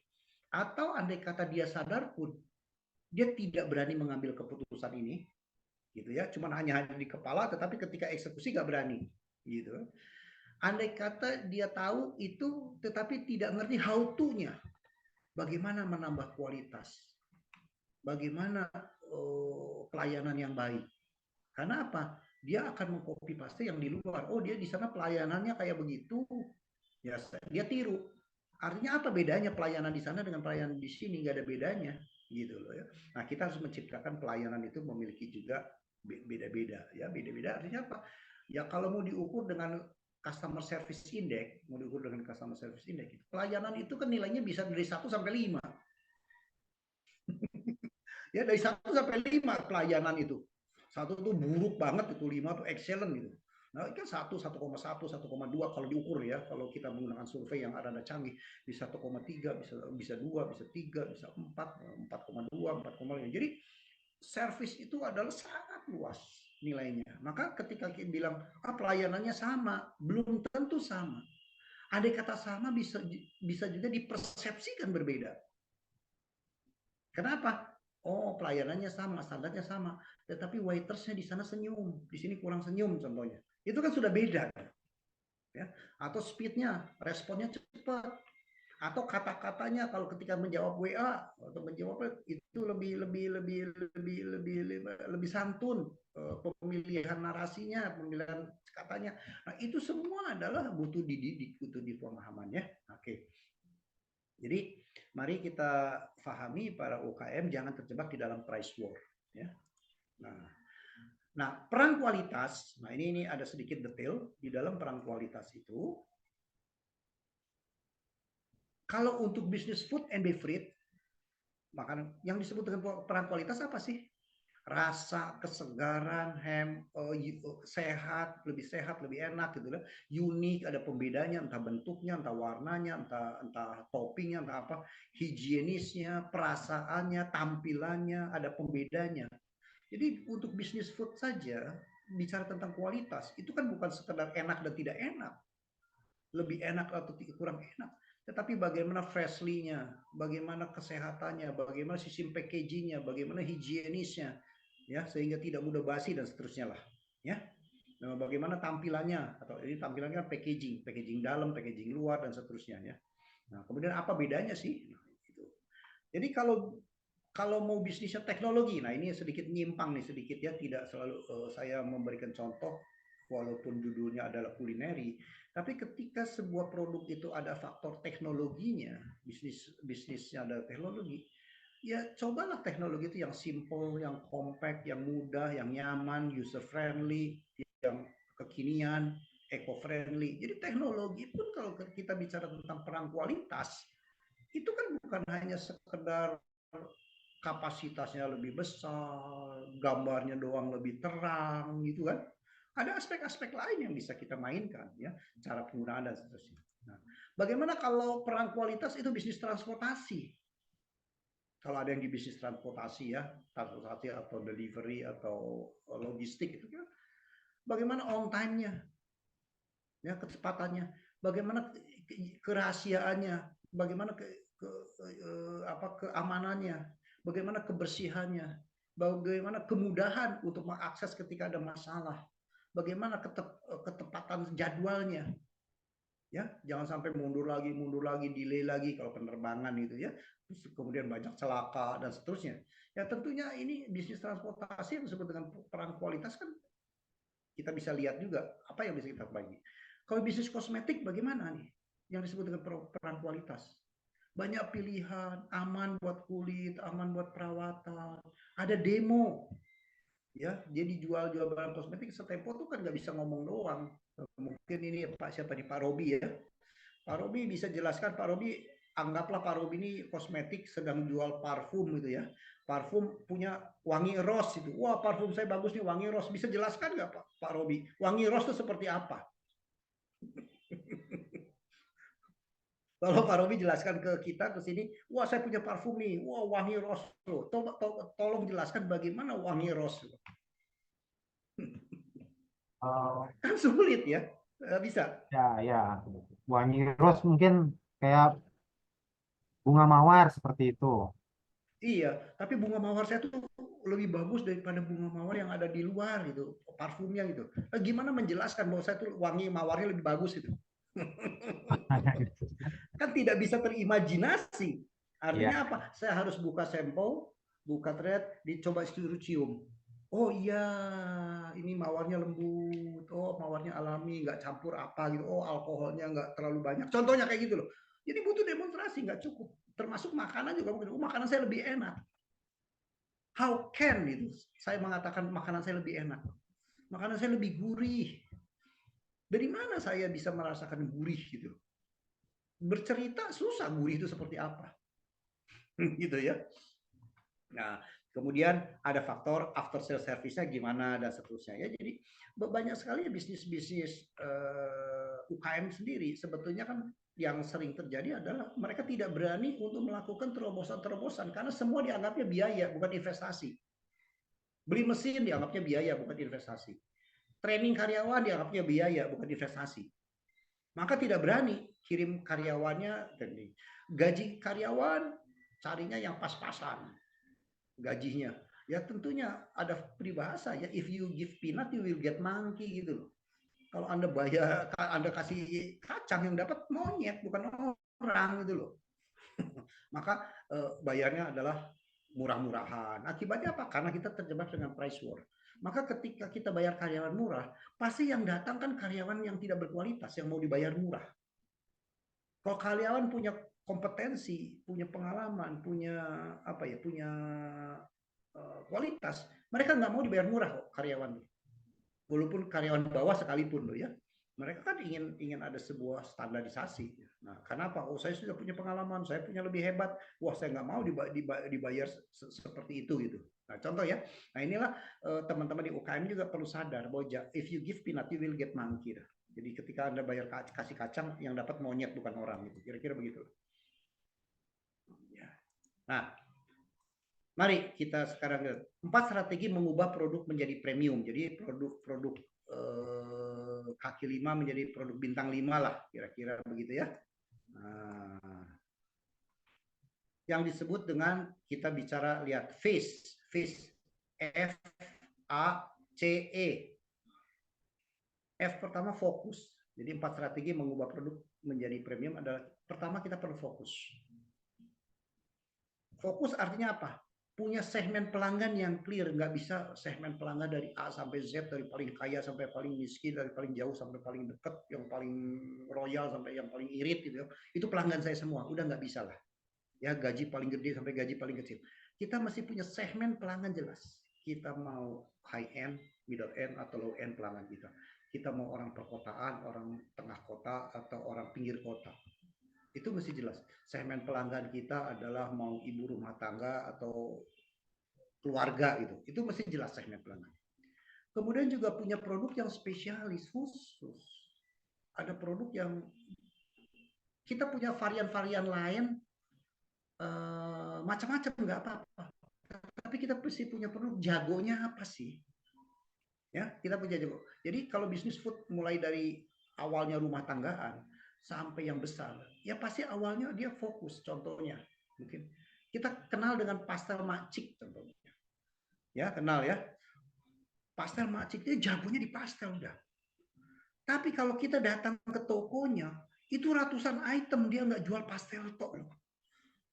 atau andai kata dia sadar pun dia tidak berani mengambil keputusan ini, gitu ya, cuman hanya di kepala, tetapi ketika eksekusi nggak berani, gitu. Andai kata dia tahu itu, tetapi tidak ngerti how to-nya, bagaimana menambah kualitas, bagaimana pelayanan yang baik. Karena apa? Dia akan mengcopy paste yang di luar. Oh, dia di sana pelayanannya kayak begitu, ya dia tiru. Artinya apa bedanya pelayanan di sana dengan pelayanan di sini? Nggak ada bedanya, gitu loh ya. Nah, kita harus menciptakan pelayanan itu memiliki juga beda-beda, ya beda-beda. Artinya apa? Ya kalau mau diukur dengan customer service index, pelayanan itu kan nilainya bisa dari 1 sampai 5. Ya dari 1 sampai 5 pelayanan itu. 1 tuh buruk banget, itu 5 tuh excellent gitu. Nah, kan 1, 1,1, 1,2 kalau diukur ya, kalau kita menggunakan survei yang ada canggih, bisa 1,3, bisa 2, bisa 3, bisa 4, 4,2, 4,5. Jadi service itu adalah sangat luas nilainya. Maka ketika kita bilang pelayanannya sama, belum tentu sama. Andai kata sama, bisa juga dipersepsikan berbeda. Kenapa? Oh, pelayanannya sama, standarnya sama, tetapi waitersnya di sana senyum, di sini kurang senyum contohnya. Itu kan sudah beda. Ya. Atau speednya, responnya cepat. Atau kata-katanya kalau ketika menjawab WA atau menjawab itu lebih santun, pemilihan narasinya, pemilihan katanya. Nah, itu semua adalah butuh dididik, butuh dipemahamannya. Oke. Jadi mari kita pahami para UKM jangan terjebak di dalam price war, ya. Nah, perang kualitas. Nah, ini ada sedikit detail di dalam perang kualitas itu. Kalau untuk bisnis food and beverage, makanan yang disebut dengan perang kualitas apa sih? rasa, kesegaran, sehat, lebih enak gitu loh. Unik, ada pembedanya, entah bentuknya, entah warnanya, entah toppingnya, entah apa, higienisnya, perasaannya, tampilannya, ada pembedanya. Jadi untuk bisnis food saja bicara tentang kualitas itu kan bukan sekedar enak dan tidak enak, lebih enak atau kurang enak, tetapi bagaimana freshly-nya, bagaimana kesehatannya, bagaimana sistem packaging-nya, bagaimana higienisnya, ya sehingga tidak mudah basi dan seterusnya lah, ya. Nah, bagaimana tampilannya, atau ini tampilannya packaging, packaging dalam, packaging luar dan seterusnya, ya. Nah, kemudian apa bedanya sih? Nah, gitu. Jadi kalau mau bisnisnya teknologi, nah ini sedikit nyimpang nih sedikit ya, tidak selalu saya memberikan contoh walaupun judulnya adalah kulineri, tapi ketika sebuah produk itu ada faktor teknologinya, bisnisnya ada teknologi, ya cobalah teknologi itu yang simple, yang compact, yang mudah, yang nyaman, user friendly, yang kekinian, eco friendly. Jadi teknologi pun kalau kita bicara tentang perang kualitas, itu kan bukan hanya sekedar kapasitasnya lebih besar, gambarnya doang lebih terang gitu kan. Ada aspek-aspek lain yang bisa kita mainkan ya, cara penggunaan dan seterusnya. Nah, bagaimana kalau perang kualitas itu bisnis transportasi? Kalau ada yang di bisnis transportasi ya, transportasi atau delivery atau logistik itu kan, bagaimana on time-nya, ya kecepatannya, bagaimana kerahasiaannya, bagaimana keamanannya, bagaimana kebersihannya, bagaimana kemudahan untuk mengakses ketika ada masalah, bagaimana ketepatan jadwalnya, ya jangan sampai mundur lagi, delay lagi kalau penerbangan gitu ya, terus kemudian banyak celaka dan seterusnya. Ya tentunya ini bisnis transportasi yang disebut dengan perang kualitas kan kita bisa lihat juga apa yang bisa kita bagi. Kalau bisnis kosmetik bagaimana nih yang disebut dengan perang kualitas? Banyak pilihan, aman buat kulit, aman buat perawatan, ada demo, ya. Jadi jual barang kosmetik setempo tuh kan nggak bisa ngomong doang. Mungkin ini Pak siapa nih, Pak Robi ya. Pak Robi bisa jelaskan, Pak Robi, anggaplah Pak Robi ini kosmetik sedang jual parfum gitu ya. Parfum punya wangi rose itu. Wah, parfum saya bagus nih wangi rose. Bisa jelaskan nggak Pak Robi? Wangi rose itu seperti apa? Kalau Pak Robi jelaskan ke kita ke sini, wah saya punya parfum nih, wah wangi rose loh. Tolong jelaskan bagaimana wangi rose. Kan sulit ya, bisa. Ya. Wangi rose mungkin kayak bunga mawar seperti itu. Iya, tapi bunga mawar saya tuh lebih bagus daripada bunga mawar yang ada di luar gitu, parfumnya gitu. Gimana menjelaskan bahwa saya tuh wangi mawarnya lebih bagus itu? Kan tidak bisa terimajinasi. Artinya Ya. apa? Saya harus buka sampel, buka thread, dicoba suruh cium. Oh iya, ini mawarnya lembut. Oh, mawarnya alami, nggak campur apa gitu. Oh, alkoholnya nggak terlalu banyak. Contohnya kayak gitu loh. Jadi butuh demonstrasi, nggak cukup. Termasuk makanan juga. Oh, makanan saya lebih enak. How can itu? Saya mengatakan makanan saya lebih enak. Makanan saya lebih gurih. Dari mana saya bisa merasakan gurih gitu? Bercerita susah gurih itu seperti apa. Gitu ya. Nah, kemudian ada faktor after sales service-nya gimana dan seterusnya ya. Jadi banyak sekali bisnis-bisnis UKM sendiri sebetulnya kan yang sering terjadi adalah mereka tidak berani untuk melakukan terobosan-terobosan karena semua dianggapnya biaya bukan investasi. Beli mesin dianggapnya biaya bukan investasi. Training karyawan dianggapnya biaya bukan investasi. Maka tidak berani kirim karyawannya, gaji karyawan carinya yang pas-pasan gajinya. Ya tentunya ada peribahasa ya, if you give peanut you will get monkey gitu loh. Kalau Anda bayar, Anda kasih kacang yang dapat monyet bukan orang gitu loh. Maka bayarnya adalah murah-murahan. Akibatnya apa? Karena kita terjebak dengan price war. Maka ketika kita bayar karyawan murah, pasti yang datang kan karyawan yang tidak berkualitas, yang mau dibayar murah. Kalau karyawan punya kompetensi, punya pengalaman, punya apa ya, punya kualitas, mereka nggak mau dibayar murah kok karyawan. Walaupun karyawan bawah sekalipun loh ya. Mereka kan ingin ada sebuah standarisasi. Nah, kenapa? Oh, saya sudah punya pengalaman, saya punya lebih hebat. Wah, saya nggak mau dibayar seperti itu gitu. Nah, contoh ya. Nah, inilah teman-teman di UKM juga perlu sadar bahwa if you give peanut, you will get monkey. Jadi ketika Anda bayar kasih kacang, yang dapat monyet bukan orang gitu. Kira-kira begitu. Ya. Nah, mari kita sekarang lihat 4 strategi mengubah produk menjadi premium. Jadi produk kaki 5 menjadi produk bintang 5 lah, kira-kira begitu ya. Nah, yang disebut dengan kita bicara lihat FACE, F A C E. F pertama fokus. Jadi 4 strategi mengubah produk menjadi premium adalah pertama kita perlu fokus. Fokus artinya apa? Punya segmen pelanggan yang clear, nggak bisa segmen pelanggan dari A sampai Z, dari paling kaya sampai paling miskin, dari paling jauh sampai paling dekat, yang paling royal sampai yang paling irit gitu. Itu pelanggan saya semua, udah nggak bisa lah. Ya, gaji paling gede sampai gaji paling kecil. Kita masih punya segmen pelanggan jelas. Kita mau high end, middle end, atau low end pelanggan kita. Kita mau orang perkotaan, orang tengah kota, atau orang pinggir kota. Itu mesti jelas. Segmen pelanggan kita adalah mau ibu rumah tangga atau keluarga gitu. Itu mesti jelas segmen pelanggan. Kemudian juga punya produk yang spesialis khusus. Ada produk yang kita punya varian-varian lain macam-macam nggak apa-apa. Tapi kita mesti punya produk jagonya apa sih? Ya, kita punya jago. Jadi kalau bisnis food mulai dari awalnya rumah tanggaan sampai yang besar, ya pasti awalnya dia fokus. Contohnya, mungkin kita kenal dengan pastel macik contohnya. Ya, kenal ya. Pastel macik dia jagonya di pastel udah. Tapi kalau kita datang ke tokonya, itu ratusan item, dia nggak jual pastel tok.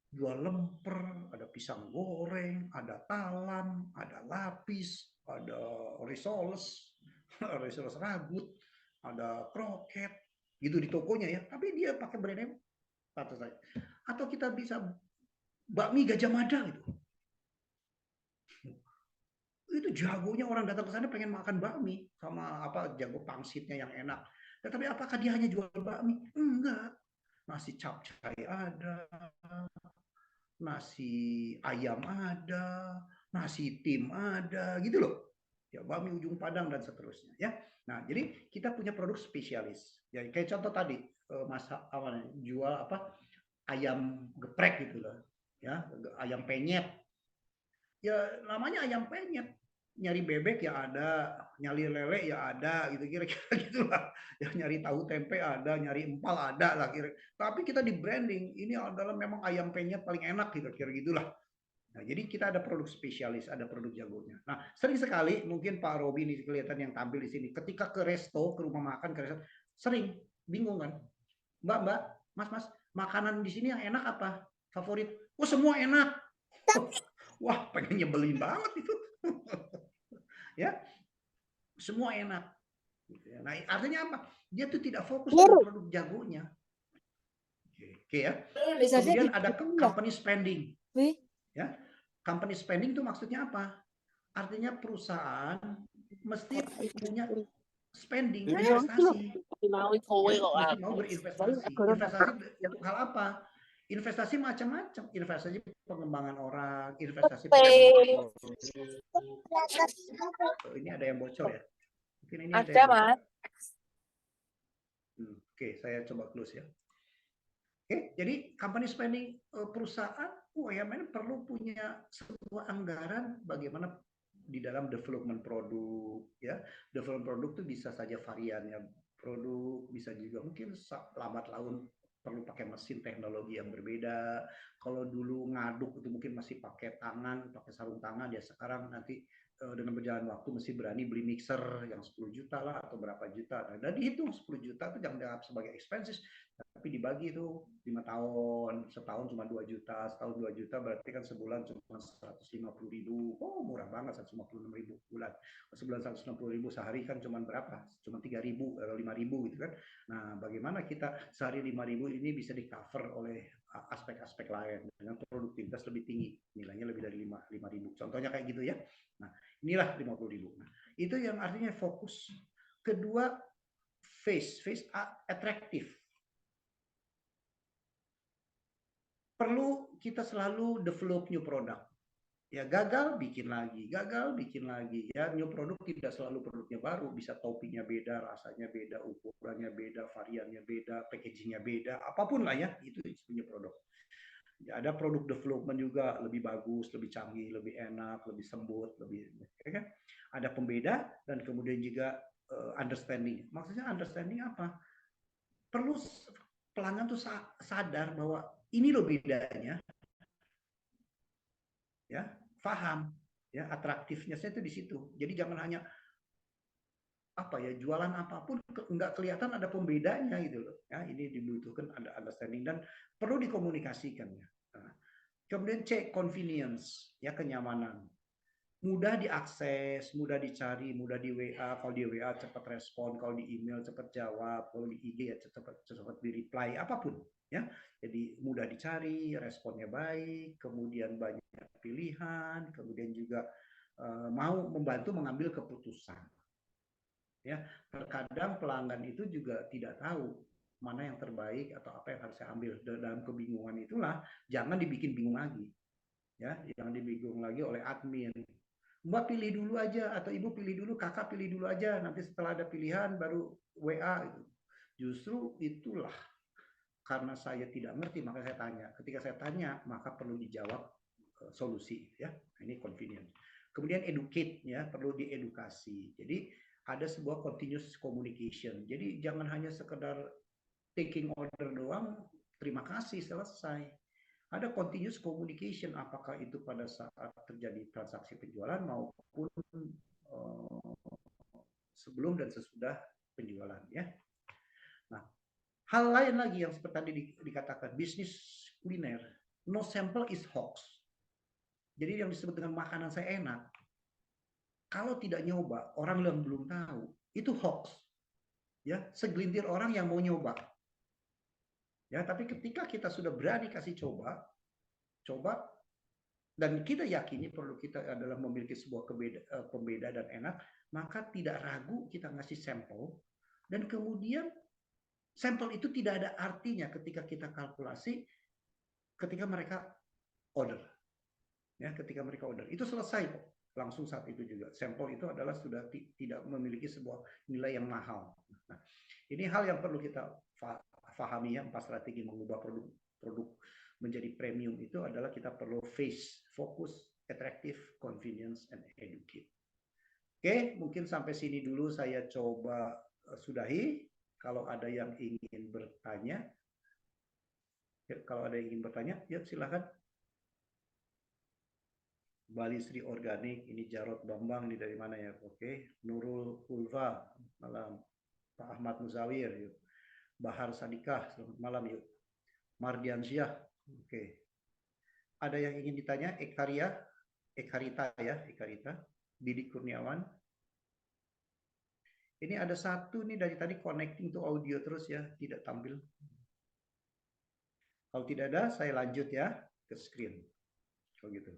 Jual lemper, ada pisang goreng, ada talam, ada lapis, ada risoles, risoles ragut, ada kroket, gitu di tokonya ya. Tapi dia pakai brand name atas saya. Atau kita bisa bakmi Gajah Mada gitu. Itu jagonya orang datang ke sana pengen makan bakmi sama apa jago pangsitnya yang enak. Tetapi apakah dia hanya jual bakmi? Enggak. Nasi capcay ada, nasi ayam ada, nasi tim ada, gitu loh. Ya, bakmi ujung Padang dan seterusnya ya. Nah, jadi kita punya produk spesialis. Ya, kayak contoh tadi masak awalnya jual apa? Ayam geprek gitu loh. Ya, ayam penyet. Ya, namanya ayam penyet. Nyari bebek ya ada, nyari lele ya ada, gitu kira-kira gitulah. Ya, nyari tahu tempe ada, nyari empal ada lah kira. Tapi kita di branding ini adalah memang ayam penyet paling enak gitu, kira gitulah. Nah, jadi kita ada produk spesialis, ada produk jagonya. Nah, sering sekali mungkin Pak Robi ini kelihatan yang tampil di sini, ketika ke resto, ke rumah makan, ke resto, sering bingung kan, Mbak, Mas, makanan di sini yang enak apa? Favorit? Oh, semua enak. Wah, pengen nyebelin banget itu. Ya, semua enak. Nah, artinya apa? Dia tuh tidak fokus pada produk jagonya. Oke ya. Kemudian ada company spending. Ya, company spending itu maksudnya apa? Artinya perusahaan mesti punya spending, investasi. Ya, mesti mau berinvestasi. Investasi untuk hal apa? Investasi macam-macam. Investasi pengembangan orang, investasi pengembangan ini ada yang bocor ya? Mungkin ini ada yang bocor. Oke, saya coba close ya. Oke, jadi company spending perusahaan UMN perlu punya sebuah anggaran bagaimana di dalam development produk ya. Development produk itu bisa saja variannya produk, bisa juga mungkin lambat laun perlu pakai mesin teknologi yang berbeda. Kalau dulu ngaduk itu mungkin masih pakai tangan, pakai sarung tangan, ya sekarang nanti dengan berjalan waktu mesti berani beli mixer yang 10 juta lah atau berapa juta. Nah, dan dihitung 10 juta itu jangan dianggap sebagai expenses, tapi dibagi itu 5 tahun, setahun cuma 2 juta, setahun 2 juta berarti kan sebulan cuma 150.000. Oh, murah banget, 156.000 bulan. Sebulan 160.000, sehari kan cuma berapa? Cuma 3.000 atau 5.000 gitu kan. Nah, bagaimana kita sehari 5.000 ini bisa di cover oleh aspek-aspek lain dengan produktivitas lebih tinggi, nilainya lebih dari 5.000. Contohnya kayak gitu ya. Nah, inilah 50.000. Nah, itu yang artinya fokus. Kedua, face atraktif. Perlu kita selalu develop new product. Ya gagal bikin lagi, gagal bikin lagi. Ya new produk tidak selalu produknya baru, bisa toppingnya beda, rasanya beda, ukurannya beda, variannya beda, packagingnya beda, apapun lah ya, itu punya produk. Ya, ada produk development juga lebih bagus, lebih canggih, lebih enak, lebih sembut, lebih ya kan? Ada pembeda dan kemudian juga understanding. Maksudnya understanding apa? Perlu pelanggan tuh sadar bahwa ini loh bedanya, ya paham, ya atraktifnya itu di situ. Jadi jangan hanya apa ya jualan apapun nggak kelihatan ada pembedanya gitu loh. Ya ini dibutuhkan ada understanding dan perlu dikomunikasikan ya. Nah, kemudian cek convenience ya kenyamanan. Mudah diakses, mudah dicari, mudah di WA. Kalau di WA cepat respon, kalau di email cepat jawab, kalau di IG ya cepat di reply, apapun ya. Jadi mudah dicari, responnya baik, kemudian banyak pilihan, kemudian juga mau membantu mengambil keputusan. Ya, terkadang pelanggan itu juga tidak tahu mana yang terbaik atau apa yang harus saya ambil. Dalam kebingungan itulah jangan dibikin bingung lagi. Ya, jangan dibingung lagi oleh admin. Mbak pilih dulu aja atau ibu pilih dulu, kakak pilih dulu aja, nanti setelah ada pilihan baru WA gitu. Justru itulah karena saya tidak ngerti maka saya tanya. Ketika saya tanya maka perlu dijawab solusi ya. Ini convenient. Kemudian educate ya, perlu diedukasi. Jadi ada sebuah continuous communication. Jadi jangan hanya sekedar taking order doang, terima kasih selesai. Ada continuous communication, apakah itu pada saat terjadi transaksi penjualan maupun sebelum dan sesudah penjualan ya. Nah, hal lain lagi yang seperti tadi dikatakan bisnis kuliner, no sample is hoax. Jadi yang disebut dengan makanan saya enak, kalau tidak nyoba, orang yang belum tahu, itu hoax. Ya, segelintir orang yang mau nyoba. Ya, tapi ketika kita sudah berani kasih coba dan kita yakini perlu kita adalah memiliki sebuah pembeda dan enak, maka tidak ragu kita ngasih sampel dan kemudian sampel itu tidak ada artinya ketika kita kalkulasi ketika mereka order. Ya, ketika mereka order. Itu selesai kok. Langsung saat itu juga. Sampel itu adalah sudah tidak memiliki sebuah nilai yang mahal. Nah, ini hal yang perlu kita pahami ya, 4 strategi mengubah produk menjadi premium itu adalah kita perlu fokus, attractive, convenience, and educate. Oke, mungkin sampai sini dulu saya coba sudahi. Kalau ada yang ingin bertanya, ya silakan. Bali Sri Organik, ini Jarod Bambang, ini dari mana ya? Oke, Nurul Ulfa, malam. Pak Ahmad Muzawir, yuk. Bahar Sadikah, selamat malam yuk. Mardiansyah, oke. Ada yang ingin ditanya? Ekarita ya, Ekarita. Bidik Kurniawan. Ini ada satu nih dari tadi connecting to audio terus ya, tidak tampil. Kalau tidak ada, saya lanjut ya ke screen. Kalau gitu.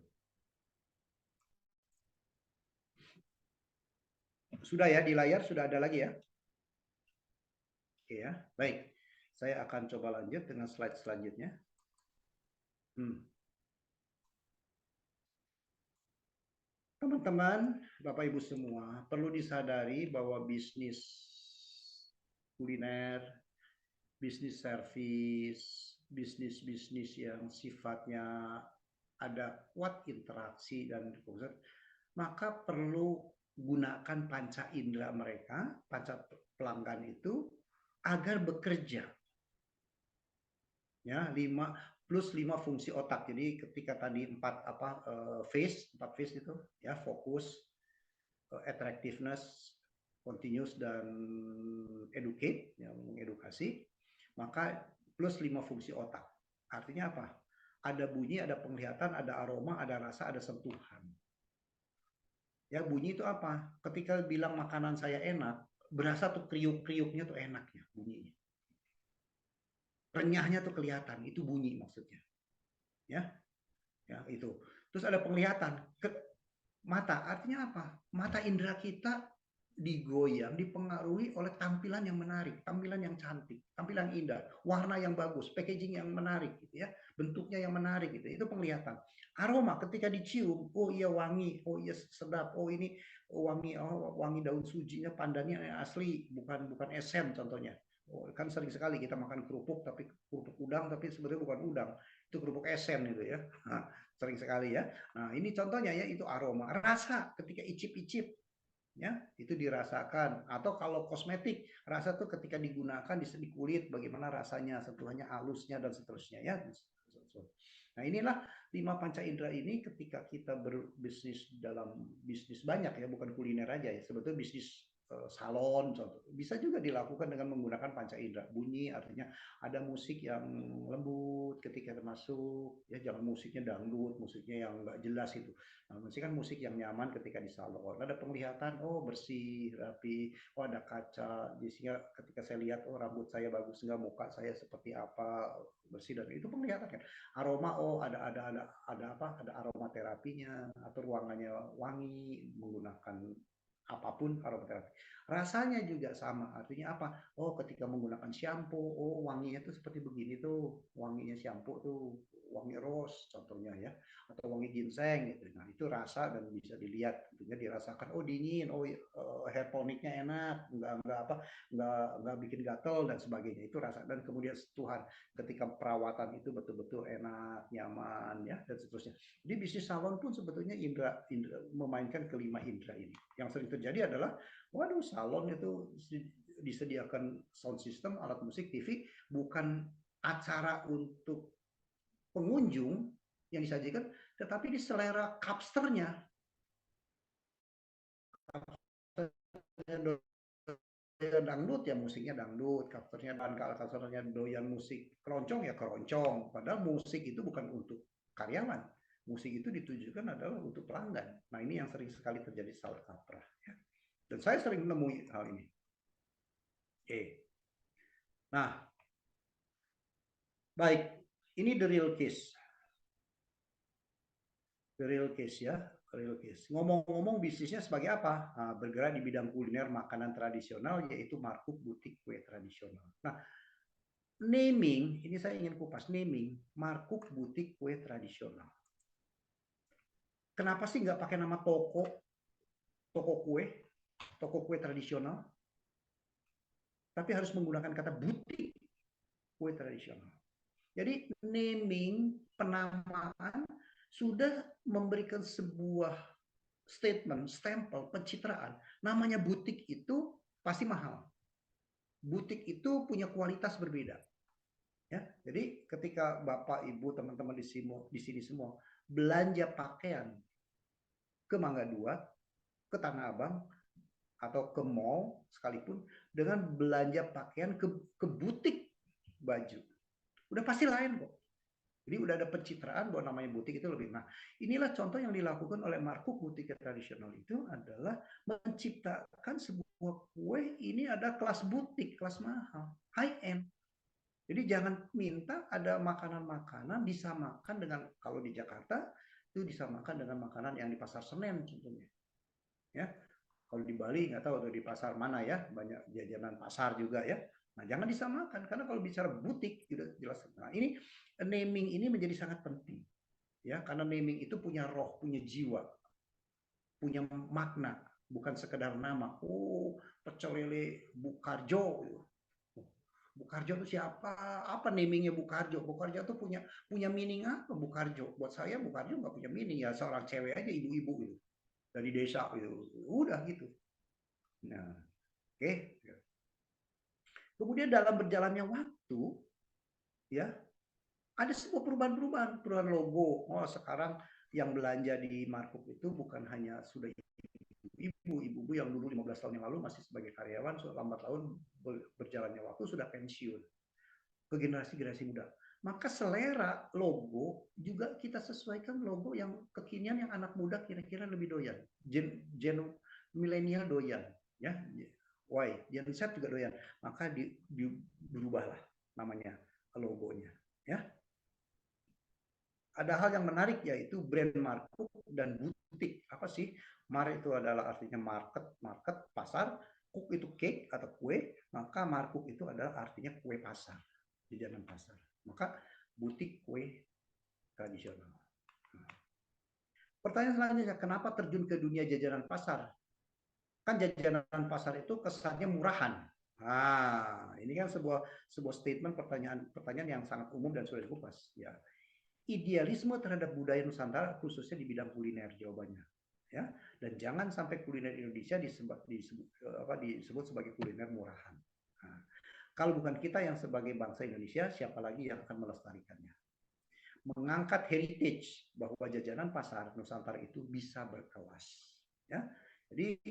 Sudah ya, di layar sudah ada lagi ya? Oke ya, baik. Saya akan coba lanjut dengan slide selanjutnya. Teman-teman, Bapak Ibu semua, perlu disadari bahwa bisnis kuliner, bisnis servis, bisnis-bisnis yang sifatnya ada kuat interaksi dan maka perlu gunakan panca indera mereka, panca pelanggan itu agar bekerja. Ya, 5 fungsi otak. Jadi ketika tadi 4 phase itu ya, fokus, attractiveness, continuous dan educate, yang mengedukasi, maka plus 5 fungsi otak. Artinya apa? Ada bunyi, ada penglihatan, ada aroma, ada rasa, ada sentuhan. Ya, bunyi itu apa? Ketika bilang makanan saya enak, berasa tuh kriuk-kriuknya tuh enak ya bunyinya. Renyahnya tuh kelihatan, itu bunyi maksudnya. Ya. Ya, itu. Terus ada penglihatan, mata, artinya apa? Mata indera kita digoyang, dipengaruhi oleh tampilan yang menarik, tampilan yang cantik, tampilan yang indah, warna yang bagus, packaging yang menarik, gitu ya, bentuknya yang menarik, gitu. Itu penglihatan. Aroma ketika dicium, oh iya wangi, oh iya sedap, oh ini wangi, oh wangi daun sujinya, pandannya yang asli, bukan esen contohnya. Oh, kan sering sekali kita makan kerupuk tapi kerupuk udang tapi sebenarnya bukan udang, itu kerupuk esen gitu ya. Nah, sering sekali ya. Nah, ini contohnya ya, itu aroma. Rasa ketika icip-icip, ya itu dirasakan. Atau kalau kosmetik, rasa tuh ketika digunakan di kulit, bagaimana rasanya, sentuhannya, halusnya dan seterusnya ya. Nah, inilah 5 panca indera ini ketika kita berbisnis dalam bisnis banyak ya, bukan kuliner aja ya, sebetulnya bisnis salon contoh bisa juga dilakukan dengan menggunakan panca indera. Bunyi artinya ada musik yang lembut ketika masuk ya, jangan musiknya dangdut, musiknya yang nggak jelas itu. Nah, musik kan musik yang nyaman ketika di salon. Ada penglihatan, oh bersih, rapi, oh ada kaca, sehingga ketika saya lihat, oh rambut saya bagus nggak, muka saya seperti apa, bersih, dan itu penglihatan kan. Aroma, oh ada apa, ada aromaterapinya, atau ruangannya wangi menggunakan apapun aromaterapi. Rasanya juga sama, artinya apa? Oh ketika menggunakan shampoo, oh wanginya tuh seperti begini tuh, wanginya shampoo tuh, wangi rose contohnya ya, atau wangi ginseng gitu. Nah itu rasa dan bisa dilihat, tentunya dirasakan. Oh dingin, oh hair tonicnya enak, nggak bikin gatel dan sebagainya. Itu rasa, dan kemudian sentuhan ketika perawatan itu betul-betul enak, nyaman ya, dan seterusnya. Di bisnis salon pun sebetulnya indra memainkan kelima indra ini. Yang sering terjadi adalah, waduh salon itu disediakan sound system, alat musik, TV, bukan acara untuk pengunjung yang disajikan, tetapi di selera kapsternya. Dangdut ya musiknya dangdut, kapsternya, dan kalau kapsternya doyan musik keroncong ya keroncong. Padahal musik itu bukan untuk karyawan, musik itu ditujukan adalah untuk pelanggan. Nah ini yang sering sekali terjadi salah kaprah ya. Dan saya sering menemui hal ini. Nah baik, ini the real case. The real case ya, real case. Ngomong-ngomong bisnisnya sebagai apa? Nah, bergerak di bidang kuliner makanan tradisional, yaitu Markuk Butik Kue Tradisional. Nah, naming, ini saya ingin kupas, naming Markuk Butik Kue Tradisional. Kenapa sih nggak pakai nama toko kue tradisional? Tapi harus menggunakan kata butik kue tradisional. Jadi naming, penamaan sudah memberikan sebuah statement, stempel, pencitraan. Namanya butik itu pasti mahal. Butik itu punya kualitas berbeda. Ya, jadi ketika Bapak, Ibu, teman-teman di sini semua belanja pakaian ke Mangga 2, ke Tanah Abang, atau ke mall sekalipun, dengan belanja pakaian ke butik baju, udah pasti lain kok. Jadi udah ada pencitraan bahwa namanya butik itu lebih. Nah, inilah contoh yang dilakukan oleh Markuk Butik Tradisional itu adalah menciptakan sebuah kue, ini ada kelas butik, kelas mahal, high end. Jadi jangan minta ada makanan-makanan disamakan dengan, kalau di Jakarta itu disamakan dengan makanan yang di Pasar Senen contohnya. Ya. Kalau di Bali nggak tahu atau di pasar mana ya, banyak jajanan pasar juga ya. Nah, jangan disamakan karena kalau bicara butik sudah jelas. Nah, ini naming ini menjadi sangat penting. Ya, karena naming itu punya roh, punya jiwa, punya makna, bukan sekedar nama. Oh, pecel lele Bukarjo. Bukarjo itu siapa? Apa namingnya Bukarjo? Bukarjo itu punya meaning apa Bukarjo? Buat saya Bukarjo nggak punya meaning, ya seorang cewek aja, ibu-ibu itu dari desa itu. Udah gitu. Nah, oke. Kemudian dalam berjalannya waktu, ya ada sebuah perubahan logo. Oh, sekarang yang belanja di Markuk itu bukan hanya sudah ibu-ibu yang dulu 15 tahun yang lalu masih sebagai karyawan, lambat laun berjalannya waktu sudah pensiun ke generasi muda. Maka selera logo juga kita sesuaikan logo yang kekinian, yang anak muda kira-kira lebih doyan. Gen milenial doyan, ya. Gen Z juga doyan. Maka berubahlah namanya logonya, ya. ada hal yang menarik yaitu brand markup dan butik. Apa sih? Mar itu adalah artinya market pasar, cook itu cake atau kue, maka markup itu adalah artinya kue pasar, jajanan pasar. Maka butik kue tradisional. Pertanyaan selanjutnya, kenapa terjun ke dunia jajanan pasar? Kan jajanan pasar itu kesannya murahan. Nah, ini kan sebuah statement pertanyaan yang sangat umum dan sudah dikupas. Ya, idealisme terhadap budaya Nusantara khususnya di bidang kuliner jawabannya. Ya, dan jangan sampai kuliner Indonesia disebut sebagai kuliner murahan. Nah, kalau bukan kita yang sebagai bangsa Indonesia, siapa lagi yang akan melestarikannya? Mengangkat heritage bahwa jajanan pasar Nusantara itu bisa berkelas. Ya, jadi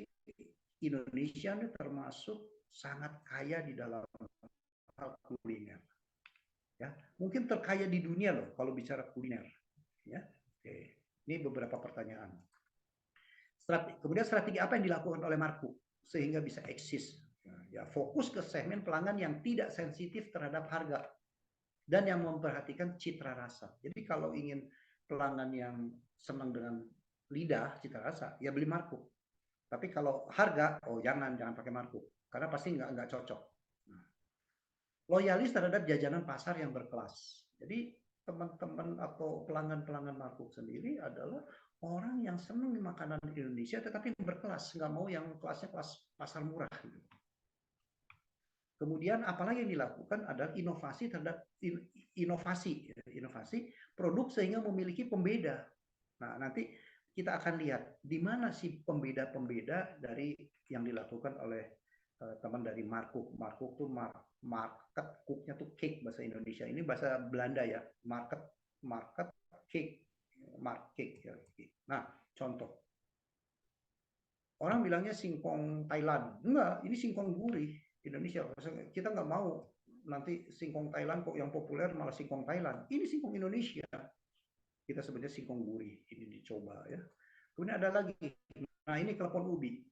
Indonesia ini termasuk sangat kaya di dalam hal kuliner. Ya, mungkin terkaya di dunia loh kalau bicara kuliner. Ya, oke. Ini beberapa pertanyaan. Kemudian strategi apa yang dilakukan oleh Marco sehingga bisa eksis? Ya, fokus ke segmen pelanggan yang tidak sensitif terhadap harga dan yang memperhatikan citra rasa. Jadi kalau ingin pelanggan yang senang dengan lidah, citra rasa, ya beli Marco. Tapi kalau harga, oh jangan pakai Marco, karena pasti nggak cocok. Nah, loyalis terhadap jajanan pasar yang berkelas. Jadi teman-teman atau pelanggan-pelanggan Marco sendiri adalah orang yang senang di makanan Indonesia, tetapi berkelas, nggak mau yang kelasnya kelas pasar murah. Gitu. Kemudian apalagi yang dilakukan adalah inovasi terhadap inovasi produk sehingga memiliki pembeda. Nah, nanti kita akan lihat di mana sih pembeda-pembeda dari yang dilakukan oleh teman dari Marco. Marco tuh market, cooknya tuh cake bahasa Indonesia. Ini bahasa Belanda ya. Market cake. Market ya. Nah, contoh. Orang bilangnya singkong Thailand. Enggak, ini singkong gurih Indonesia. Kita nggak mau nanti singkong Thailand kok yang populer malah singkong Thailand. Ini singkong Indonesia. Kita sebutnya singkong gurih. Ini dicoba ya. Kemudian ada lagi. Nah, ini klepon ubi.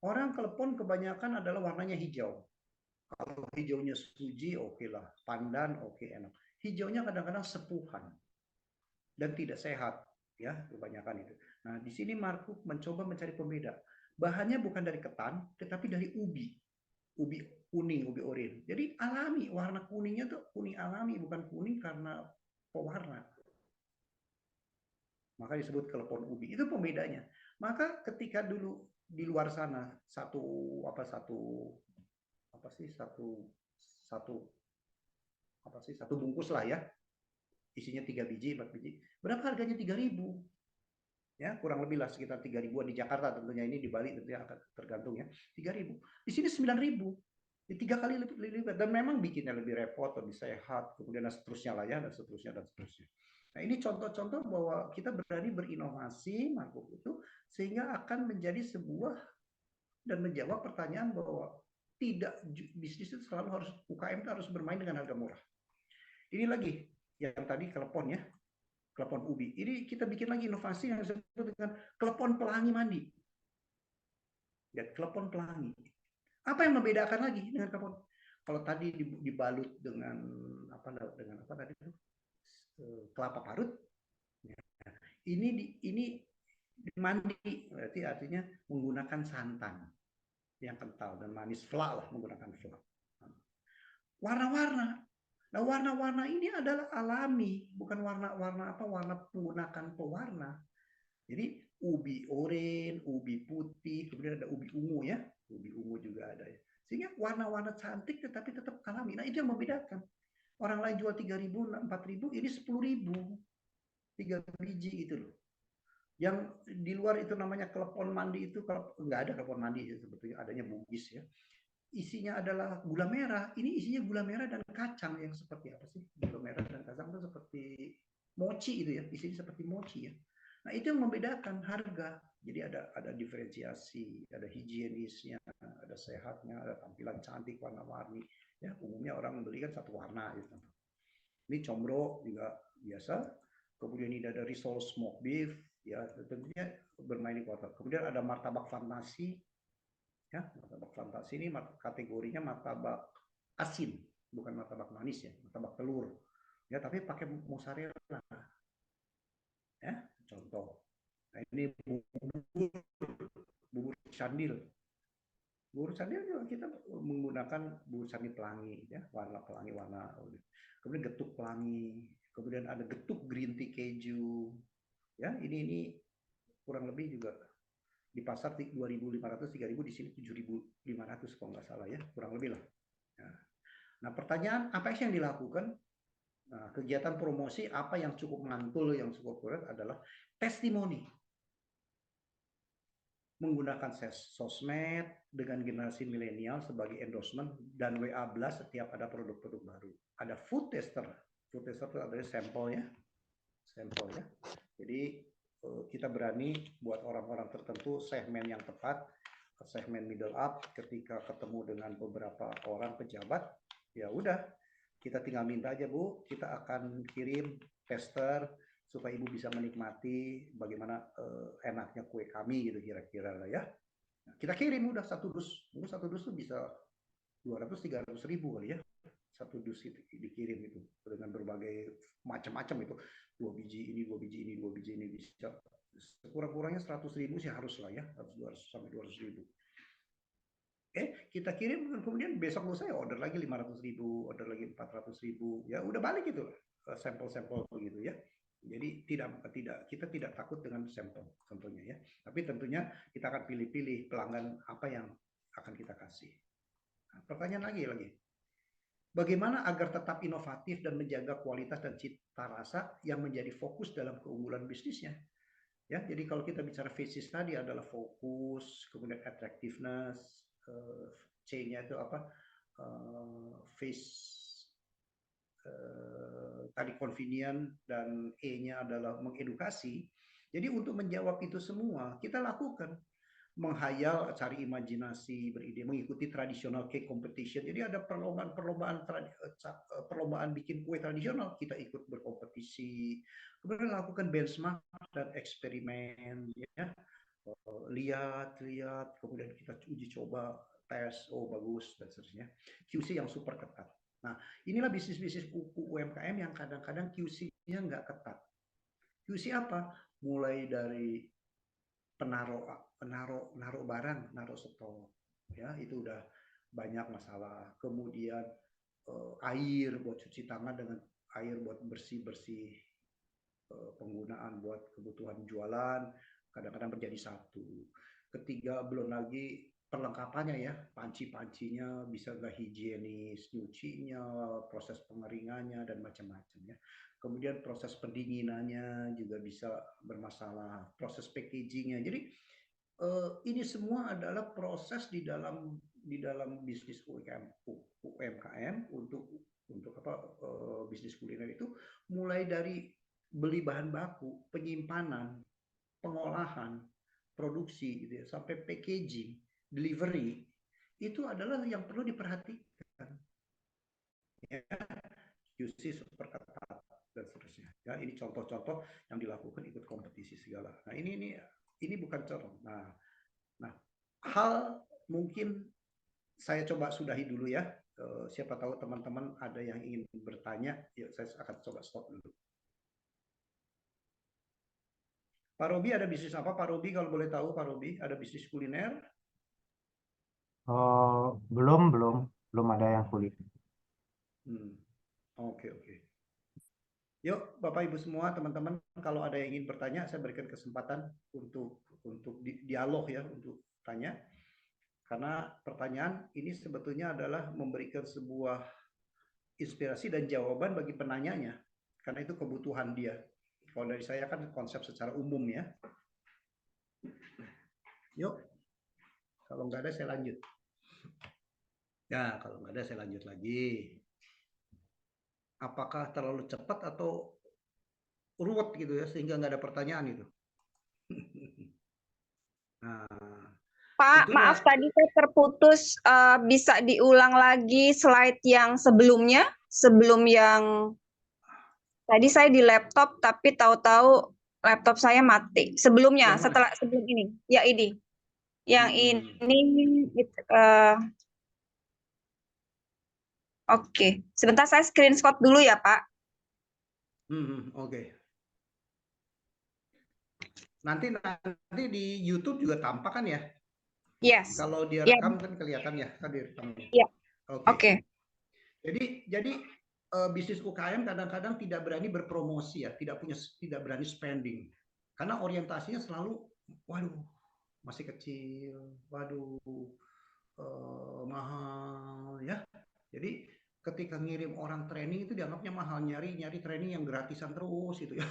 Orang klepon kebanyakan adalah warnanya hijau. Kalau hijaunya suji, oke lah. Pandan, oke, enak. Hijaunya kadang-kadang sepuhan dan tidak sehat, ya kebanyakan itu. Nah, di sini Marco mencoba mencari pembeda. Bahannya bukan dari ketan, tetapi dari ubi kuning, ubi oren. Jadi alami, warna kuningnya tuh kuning alami, bukan kuning karena pewarna. Maka disebut klepon ubi. Itu pembedanya. Maka ketika dulu di luar sana satu bungkus lah ya, isinya 3 biji, 4 biji. Berapa harganya? 3.000. Ya, kurang lebih lah sekitar 3.000-an di Jakarta tentunya, ini di Bali tentunya akan tergantung ya. 3.000. Di sini 9.000. Di 3 kali lipat, dan memang bikinnya lebih repot, lebih sehat, kemudian dan seterusnya lah ya, dan seterusnya. Nah, ini contoh-contoh bahwa kita berani berinovasi Marco itu sehingga akan menjadi sebuah dan menjawab pertanyaan bahwa tidak, bisnis itu selalu harus, UKM itu harus bermain dengan harga murah. Ini lagi yang tadi klepon ya, klepon ubi. Ini kita bikin lagi inovasi yang disebut dengan klepon pelangi mandi. Ya, klepon pelangi. Apa yang membedakan lagi dengan klepon? Kalau tadi dibalut dengan apa tadi itu? Kelapa parut. Ya. Ini mandi, berarti artinya menggunakan santan yang kental dan manis, fla lah, menggunakan fla. Warna-warna. Nah, warna-warna ini adalah alami, bukan warna menggunakan pewarna. Jadi ubi oren, ubi putih, kemudian ada ubi ungu ya. Ubi ungu juga ada ya. Sehingga warna-warna cantik tetapi tetap alami. Nah, itu yang membedakan. Orang lain jual 3.000, 4.000, ini 10.000. 3 biji gitu loh. Yang di luar itu namanya klepon mandi itu, kalau nggak ada klepon mandi ya, sebetulnya adanya bugis ya. Isinya adalah gula merah. Ini isinya gula merah dan kacang yang seperti apa sih? Gula merah dan kacang itu seperti mochi itu ya, isinya seperti mochi ya. Nah, itu yang membedakan harga. Jadi ada diferensiasi, ada higienisnya, ada sehatnya, ada tampilan cantik, warna-warni. Ya, umumnya orang membeli kan satu warna gitu. Ini combro juga biasa. Kemudian ini ada risol smoked beef, ya tentunya bermain di kota. Kemudian ada martabak fantasi. Ya, martabak fantasi ini kategorinya martabak asin, bukan martabak manis ya, martabak telur. ya, tapi pakai mozzarella, ya, contoh. Nah, ini bubur candil. Bubur candil juga kita menggunakan bubur candil pelangi, ya, warna pelangi, warna. Kemudian getuk pelangi, kemudian ada getuk green tea keju, ya, ini kurang lebih juga di pasar 2.500, 3.000, di sini 7.500 kalau nggak salah, ya, kurang lebih lah. Nah, pertanyaan apa sih yang dilakukan? Nah, kegiatan promosi apa yang cukup mantul, yang cukup kuat adalah testimoni. Menggunakan sosmed dengan generasi milenial sebagai endorsement dan WA blast setiap ada produk-produk baru. Ada food tester. Food tester itu adalah sampelnya. Jadi kita berani buat orang-orang tertentu segmen yang tepat, segmen middle up, ketika ketemu dengan beberapa orang pejabat, ya udah, kita tinggal minta aja, Bu, kita akan kirim tester supaya Ibu bisa menikmati bagaimana enaknya kue kami gitu kira-kira lah, ya. Nah, kita kirim udah satu dus. Mungkin satu dus tuh bisa 200-300 ribu kali, ya. Satu dus itu dikirim itu dengan berbagai macam-macam itu. 2 biji ini, 2 biji ini, 2 biji ini, bisa sekurang-kurangnya 100 ribu sih harus lah, ya. 200 sampai 200 ribu. Kita kirim, kemudian besok saya order lagi 500 ribu, order lagi 400 ribu, ya udah balik gitu, sampel-sampel begitu, ya. Jadi kita tidak takut dengan sampel tentunya, ya. Tapi tentunya kita akan pilih-pilih pelanggan apa yang akan kita kasih. Nah, pertanyaan lagi. Bagaimana agar tetap inovatif dan menjaga kualitas dan cita rasa yang menjadi fokus dalam keunggulan bisnisnya? Ya, jadi kalau kita bicara phases tadi adalah fokus, kemudian attractiveness, C-nya itu apa? Tadi convenient, dan E-nya adalah mengedukasi. Jadi untuk menjawab itu semua kita lakukan. Menghayal, cari imajinasi, beride, mengikuti tradisional cake competition. Jadi ada perlombaan bikin kue tradisional, kita ikut berkompetisi. Kemudian lakukan benchmark dan eksperimen, ya. Lihat, kemudian kita uji coba, tes, oh bagus, dan seterusnya. QC yang super ketat. Nah, inilah bisnis-bisnis UMKM yang kadang-kadang QC-nya nggak ketat. QC apa? Mulai dari naruh barang, naruh stok, ya, itu udah banyak masalah. Kemudian air buat cuci tangan dengan air buat bersih-bersih, penggunaan buat kebutuhan jualan kadang-kadang menjadi satu. Ketiga, belum lagi perlengkapannya, ya, panci-pancinya bisa nggak higienis, nyucinya, proses pengeringannya, dan macam-macam, ya. Kemudian proses pendinginannya juga bisa bermasalah, proses packagingnya. Jadi ini semua adalah proses di dalam bisnis UMKM untuk bisnis kuliner itu, mulai dari beli bahan baku, penyimpanan, pengolahan, produksi, gitu ya, sampai packaging, delivery, itu adalah yang perlu diperhatikan. Ya, QC super ketat dan seterusnya. Ya, ini contoh-contoh yang dilakukan, ikut kompetisi segala. Nah, ini bukan contoh. Nah, hal mungkin saya coba sudahi dulu, ya. Siapa tahu teman-teman ada yang ingin bertanya, ya saya akan coba stop dulu. Pak Robi, ada bisnis apa Pak Robi, kalau boleh tahu? Pak Robi, ada bisnis kuliner? Belum ada yang kuliner. Oke. Yuk, Bapak Ibu semua, teman-teman, kalau ada yang ingin bertanya, saya berikan kesempatan untuk dialog, ya, untuk tanya. Karena pertanyaan ini sebetulnya adalah memberikan sebuah inspirasi dan jawaban bagi penanyanya, karena itu kebutuhan dia. Kalau dari saya kan konsep secara umum, ya. Yuk, kalau nggak ada saya lanjut. Ya, kalau nggak ada saya lanjut lagi. Apakah terlalu cepat atau ruwet gitu, ya, sehingga nggak ada pertanyaan itu? Nah, Pak, tentunya, maaf tadi saya terputus. Bisa diulang lagi slide yang sebelumnya, sebelum yang tadi saya di laptop, tapi tahu-tahu laptop saya mati. Sebelumnya, sebelum ini, ya ini, yang ini. Oke, sebentar saya screenshot dulu, ya Pak. Oke. Nanti di YouTube juga tampak kan ya? Yes. Kalau dia Ya. rekam kan kelihatan ya, kan direkamnya. Ya. Oke. Oke. Jadi bisnis UKM kadang-kadang tidak berani berpromosi ya, tidak berani spending. Karena orientasinya selalu, waduh, masih kecil, waduh, mahal ya. Jadi ketika ngirim orang training itu dianggapnya mahal, nyari training yang gratisan terus gitu ya.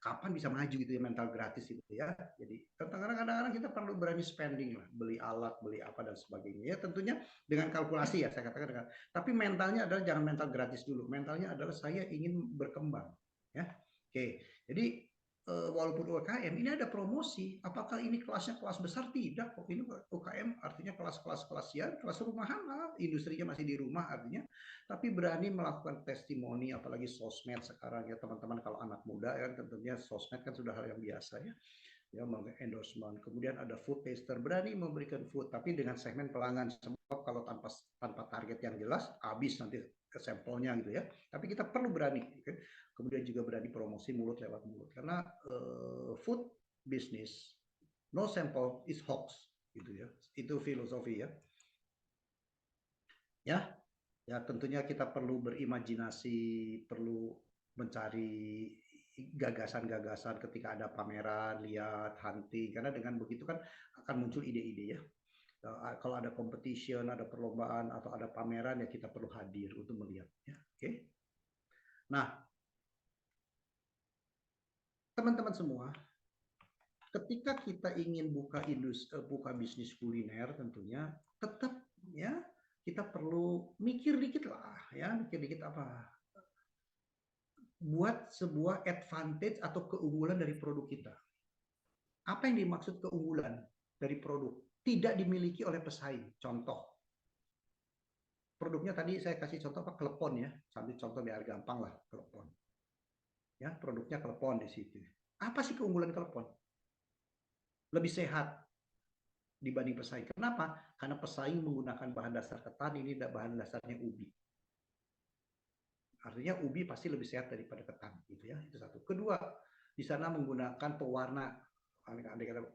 Kapan bisa maju gitu ya mental gratis gitu ya. Jadi kadang-kadang kita perlu berani spending lah, beli alat, beli apa dan sebagainya. Ya tentunya dengan kalkulasi ya saya katakan dengan. Tapi mentalnya adalah jangan mental gratis dulu. Mentalnya adalah saya ingin berkembang ya. Oke. Jadi walaupun UKM ini ada promosi, apakah ini kelasnya kelas besar? Tidak kok. Ini UKM artinya kelas-kelas ya, kelas rumahan lah, industrinya masih di rumah artinya, tapi berani melakukan testimoni, apalagi sosmed sekarang ya teman-teman, kalau anak muda ya tentunya sosmed kan sudah hal yang biasa ya endorsement. Kemudian ada food taster, berani memberikan food tapi dengan segmen pelanggan, sebab kalau tanpa target yang jelas habis nanti sampelnya gitu ya. Tapi kita perlu berani okay? Kemudian juga berani promosi mulut lewat mulut, karena food business no sample is hoax gitu ya. Itu filosofi ya tentunya kita perlu berimajinasi, perlu mencari gagasan-gagasan ketika ada pameran, lihat, hunting, karena dengan begitu kan akan muncul ide-ide ya. Kalau ada competition, ada perlombaan atau ada pameran ya kita perlu hadir untuk melihat ya. Oke. Nah, teman-teman semua, ketika kita ingin buka bisnis kuliner tentunya tetap ya kita perlu mikir dikit lah ya, mikir dikit apa, buat sebuah advantage atau keunggulan dari produk kita. Apa yang dimaksud keunggulan dari produk? Tidak dimiliki oleh pesaing. Contoh, produknya tadi saya kasih contoh apa, klepon ya, sambil contoh biar gampang lah, klepon ya, produknya klepon di situ. Apa sih keunggulan klepon? Lebih sehat dibanding pesaing. Kenapa? Karena pesaing menggunakan bahan dasar ketan, ini bahan dasarnya ubi. Artinya ubi pasti lebih sehat daripada ketan, gitu ya. Itu satu. Kedua, di sana menggunakan pewarna.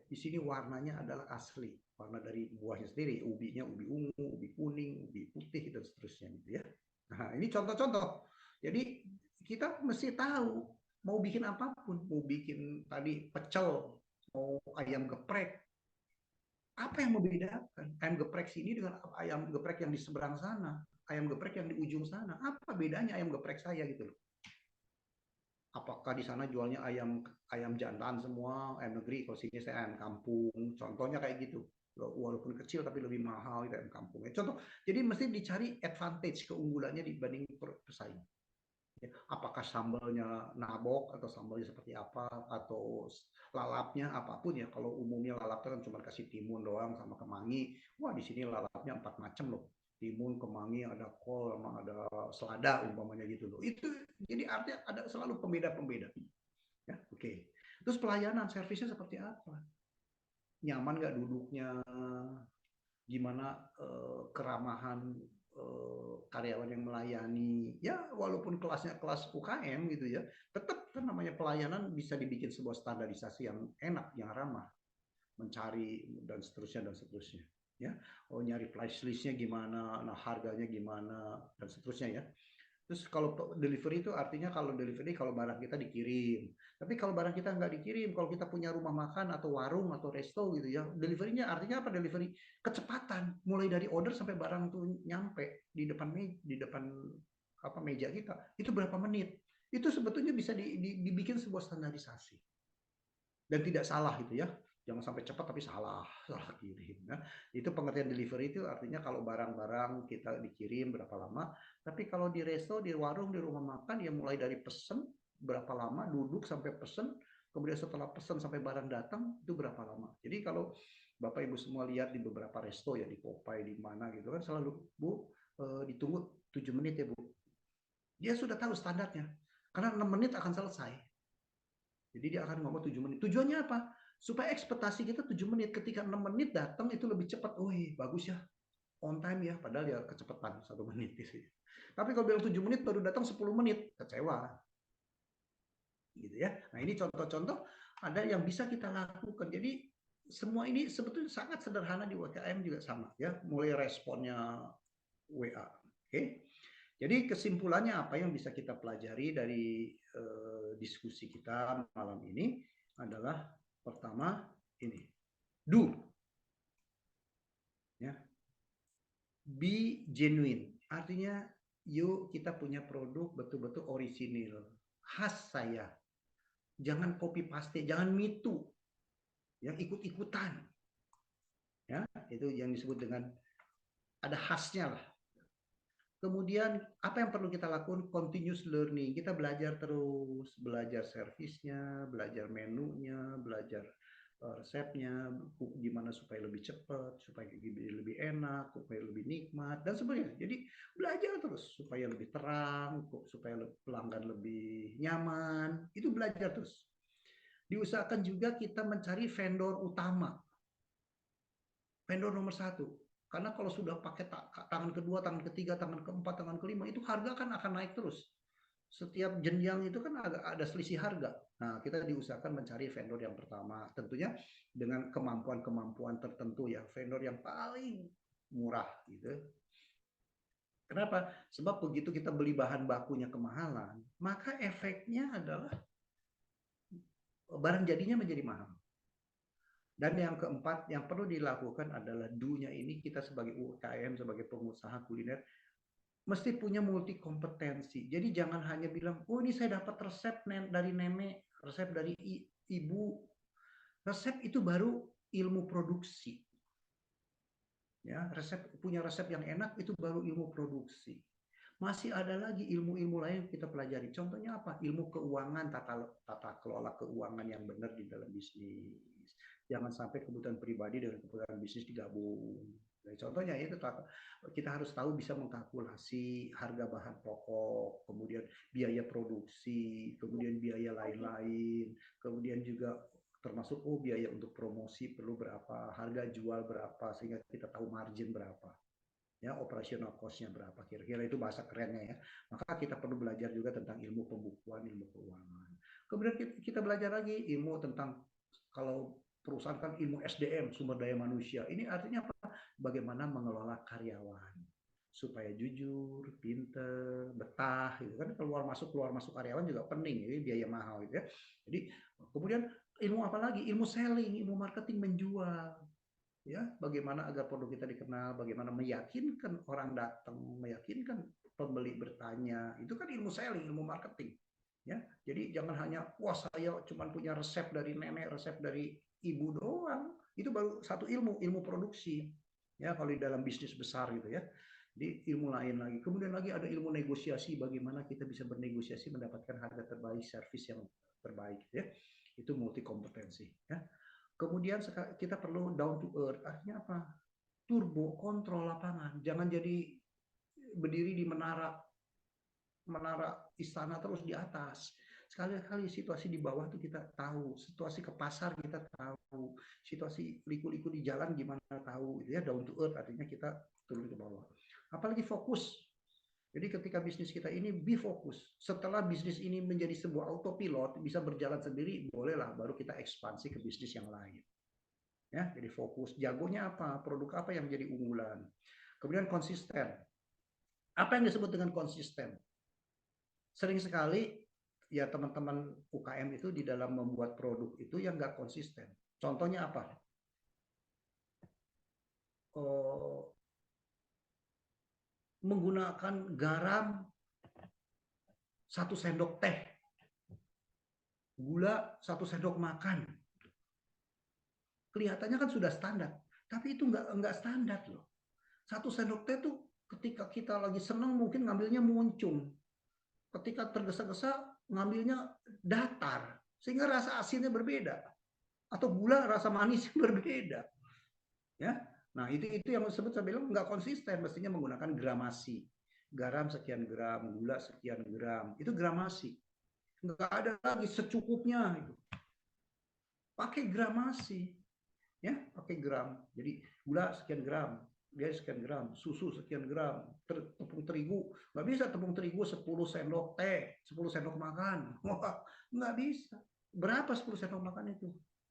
Di sini warnanya adalah asli, warna dari buahnya sendiri. Ubinya ubi ungu, ubi kuning, ubi putih dan seterusnya, gitu ya. Nah, ini contoh-contoh. Jadi kita mesti tahu mau bikin apapun, mau bikin tadi pecel, mau ayam geprek, apa yang membedakan ayam geprek sini dengan ayam geprek yang di seberang sana, ayam geprek yang di ujung sana? Apa bedanya ayam geprek saya gitu loh? Apakah di sana jualnya ayam jantan semua, ayam negeri, kalau sini saya ayam kampung, contohnya kayak gitu. Walaupun kecil tapi lebih mahal gitu ayam kampung. Contoh, jadi mesti dicari advantage, keunggulannya dibanding pesaing. Apakah sambalnya nabok atau sambalnya seperti apa, atau lalapnya apapun ya. Kalau umumnya lalapnya kan cuma kasih timun doang sama kemangi, wah di sini lalapnya 4 macam loh, timun, kemangi, ada kol, sama ada selada umpamanya gitu loh. Itu jadi artinya ada selalu pembeda-pembeda ya. Oke. Terus pelayanan servisnya seperti apa, nyaman nggak duduknya, gimana keramahan karyawan yang melayani ya, walaupun kelasnya kelas UKM gitu ya, tetap kan namanya pelayanan bisa dibikin sebuah standarisasi yang enak, yang ramah, mencari dan seterusnya ya. Oh, nyari price listnya gimana, nah harganya gimana dan seterusnya ya. Terus kalau delivery itu artinya kalau delivery kalau barang kita dikirim. Tapi kalau barang kita nggak dikirim, kalau kita punya rumah makan atau warung atau resto gitu ya, deliverynya artinya apa? Delivery kecepatan, mulai dari order sampai barang tuh nyampe di depan meja kita, itu berapa menit? Itu sebetulnya bisa dibikin sebuah standarisasi dan tidak salah gitu ya. Jangan sampai cepat tapi salah kirim. Nah, itu pengertian delivery, itu artinya kalau barang-barang kita dikirim berapa lama. Tapi kalau di resto, di warung, di rumah makan ya mulai dari pesen berapa lama, duduk sampai pesen, kemudian setelah pesen sampai barang datang itu berapa lama. Jadi kalau Bapak Ibu semua lihat di beberapa resto ya, di Popeye di mana gitu kan, selalu Bu ditunggu 7 menit ya Bu. Dia sudah tahu standarnya. Karena 6 menit akan selesai. Jadi dia akan ngomong 7 menit. Tujuannya apa? Supaya ekspektasi kita 7 menit. Ketika 6 menit datang itu lebih cepat. Wih, bagus ya. On time ya. Padahal ya kecepatan 1 menit. Tapi kalau bilang 7 menit baru datang 10 menit. Kecewa. gitu ya. Nah, ini contoh-contoh ada yang bisa kita lakukan. Jadi semua ini sebetulnya sangat sederhana di UKM juga sama ya, mulai responnya WA. Oke. Jadi kesimpulannya apa yang bisa kita pelajari dari diskusi kita malam ini adalah pertama ini, do. Ya. Be genuine. Artinya yuk kita punya produk betul-betul orisinil, khas saya. Jangan copy paste, jangan me too. Yang ikut-ikutan. Ya, itu yang disebut dengan ada khasnya lah. Kemudian apa yang perlu kita lakukan? Continuous learning. Kita belajar terus, belajar servisnya, belajar menunya, belajar resepnya, gimana supaya lebih cepat, supaya lebih enak, supaya lebih nikmat, dan sebagainya. Jadi belajar terus supaya lebih terang, supaya pelanggan lebih nyaman. Itu belajar terus. Diusahakan juga kita mencari vendor utama, vendor nomor 1. Karena kalau sudah pakai tangan kedua, tangan ketiga, tangan keempat, tangan kelima, itu harga kan akan naik terus. Setiap jenjang itu kan ada selisih harga. Nah, kita diusahakan mencari vendor yang pertama. Tentunya dengan kemampuan-kemampuan tertentu ya, vendor yang paling murah gitu. Kenapa? Sebab begitu kita beli bahan bakunya kemahalan, maka efeknya adalah barang jadinya menjadi mahal. Dan yang keempat, yang perlu dilakukan adalah do-nya ini kita sebagai UKM, sebagai pengusaha kuliner, mesti punya multi kompetensi. Jadi jangan hanya bilang, oh ini saya dapat resep dari nenek, resep dari ibu. Resep itu baru ilmu produksi. Ya, punya resep yang enak itu baru ilmu produksi. Masih ada lagi ilmu-ilmu lain yang kita pelajari. Contohnya apa? Ilmu keuangan, tata kelola keuangan yang benar di dalam bisnis. Jangan sampai kebutuhan pribadi dengan kebutuhan bisnis digabung. Nah, contohnya itu kita harus tahu bisa mengkalkulasi harga bahan pokok, kemudian biaya produksi, kemudian biaya lain-lain, kemudian juga termasuk biaya untuk promosi perlu berapa, harga jual berapa, sehingga kita tahu margin berapa. Ya, operational cost-nya berapa, kira-kira itu bahasa kerennya ya. Maka kita perlu belajar juga tentang ilmu pembukuan, ilmu keuangan. Kemudian kita belajar lagi ilmu tentang, kalau perusahaan kan ilmu SDM, sumber daya manusia. Ini artinya apa? Bagaimana mengelola karyawan supaya jujur, pinter, betah gitu kan. Keluar masuk karyawan juga penting, ini biaya mahal gitu ya. Jadi kemudian ilmu apa lagi? Ilmu selling, ilmu marketing, menjual. Ya, bagaimana agar produk kita dikenal, bagaimana meyakinkan orang datang, meyakinkan pembeli bertanya. Itu kan ilmu selling, ilmu marketing. Ya, jadi jangan hanya wah saya cuma punya resep dari nenek, resep dari ibu doang. Itu baru satu ilmu produksi. Ya, kalau di dalam bisnis besar gitu ya. Jadi ilmu lain lagi. Kemudian lagi ada ilmu negosiasi, bagaimana kita bisa bernegosiasi mendapatkan harga terbaik, servis yang terbaik ya. Itu multi kompetensi ya. Kemudian kita perlu down to earth. Artinya apa? Turbo, kontrol lapangan. Jangan jadi berdiri di menara istana terus di atas. Sekali-kali situasi di bawah tuh kita tahu, situasi ke pasar kita tahu, situasi liku-liku di jalan gimana tahu, ya down to earth artinya kita turun ke bawah. Apalagi fokus. Jadi ketika bisnis kita ini be fokus. Setelah bisnis ini menjadi sebuah autopilot, bisa berjalan sendiri, bolehlah baru kita ekspansi ke bisnis yang lain. Ya, jadi fokus. Jagonya apa? Produk apa yang menjadi unggulan? Kemudian konsisten. Apa yang disebut dengan konsisten? Sering sekali ya teman-teman UKM itu di dalam membuat produk itu yang nggak konsisten. Contohnya apa? Menggunakan garam 1 sendok teh, gula 1 sendok makan. Kelihatannya kan sudah standar, tapi itu nggak standar loh. 1 sendok teh tuh ketika kita lagi senang mungkin ngambilnya muncung. Ketika tergesa-gesa ngambilnya datar, sehingga rasa asinnya berbeda. Atau gula rasa manisnya berbeda. Ya, nah itu yang disebut saya bilang nggak konsisten, mestinya menggunakan gramasi. Garam sekian gram, gula sekian gram, itu gramasi. Nggak ada lagi secukupnya itu. Pakai gramasi, ya pakai gram. Jadi gula sekian gram, dia sekian gram, susu sekian gram, tepung terigu, nggak bisa tepung terigu 10 sendok teh, 10 sendok makan, wah nggak bisa. Berapa 10 sendok makan itu?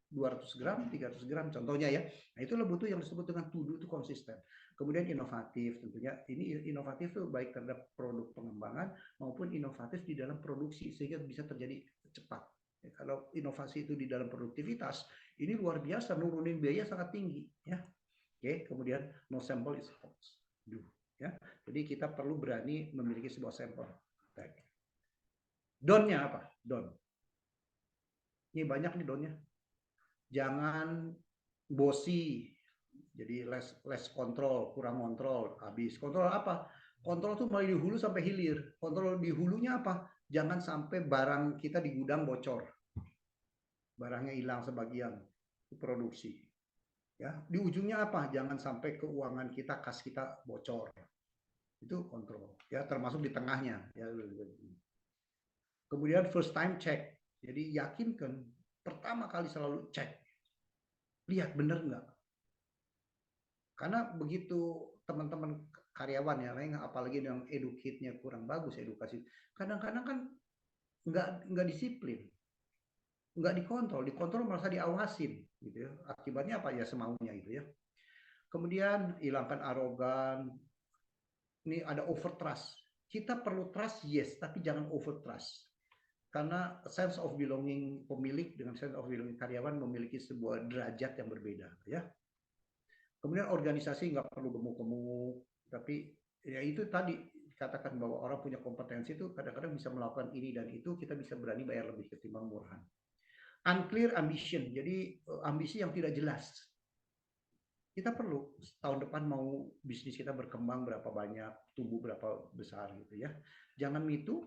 200 gram, 300 gram contohnya ya. Nah itulah butuh yang disebut dengan to do itu konsisten. Kemudian inovatif tentunya, ini inovatif tuh baik terhadap produk pengembangan maupun inovatif di dalam produksi sehingga bisa terjadi cepat. Ya, kalau inovasi itu di dalam produktivitas, ini luar biasa, nurunin biaya sangat tinggi ya. Oke, kemudian no sample is false. Do, ya. Jadi kita perlu berani memiliki sebuah sampel. Don-nya apa? Don. Ini banyak nih donnya. Jangan bosi. Jadi less kontrol, kurang kontrol, habis. Kontrol apa? Kontrol tuh mulai di hulu sampai hilir. Kontrol di hulunya apa? Jangan sampai barang kita di gudang bocor. Barangnya hilang sebagian. Produksi. Ya, di ujungnya apa? Jangan sampai keuangan kita, kas kita bocor. Itu kontrol. Ya, termasuk di tengahnya. Ya. Kemudian first time check. Jadi yakinkan pertama kali selalu cek. Lihat benar nggak? Karena begitu teman-teman karyawan ya, apalagi yang educate-nya kurang bagus edukasi. Kadang-kadang kan nggak disiplin. Nggak dikontrol merasa diawasin gitu ya. Akibatnya apa ya semaunya itu ya. Kemudian hilangkan arogan. Ini ada over trust. Kita perlu trust yes, tapi jangan over trust. Karena sense of belonging pemilik dengan sense of belonging karyawan memiliki sebuah derajat yang berbeda ya. Kemudian organisasi nggak perlu gemuk-gemuk, tapi ya itu tadi katakan bahwa orang punya kompetensi itu kadang-kadang bisa melakukan ini dan itu, kita bisa berani bayar lebih ketimbang murahan. Unclear ambition, jadi ambisi yang tidak jelas. Kita perlu tahun depan mau bisnis kita berkembang berapa banyak, tumbuh berapa besar gitu ya. Jangan itu,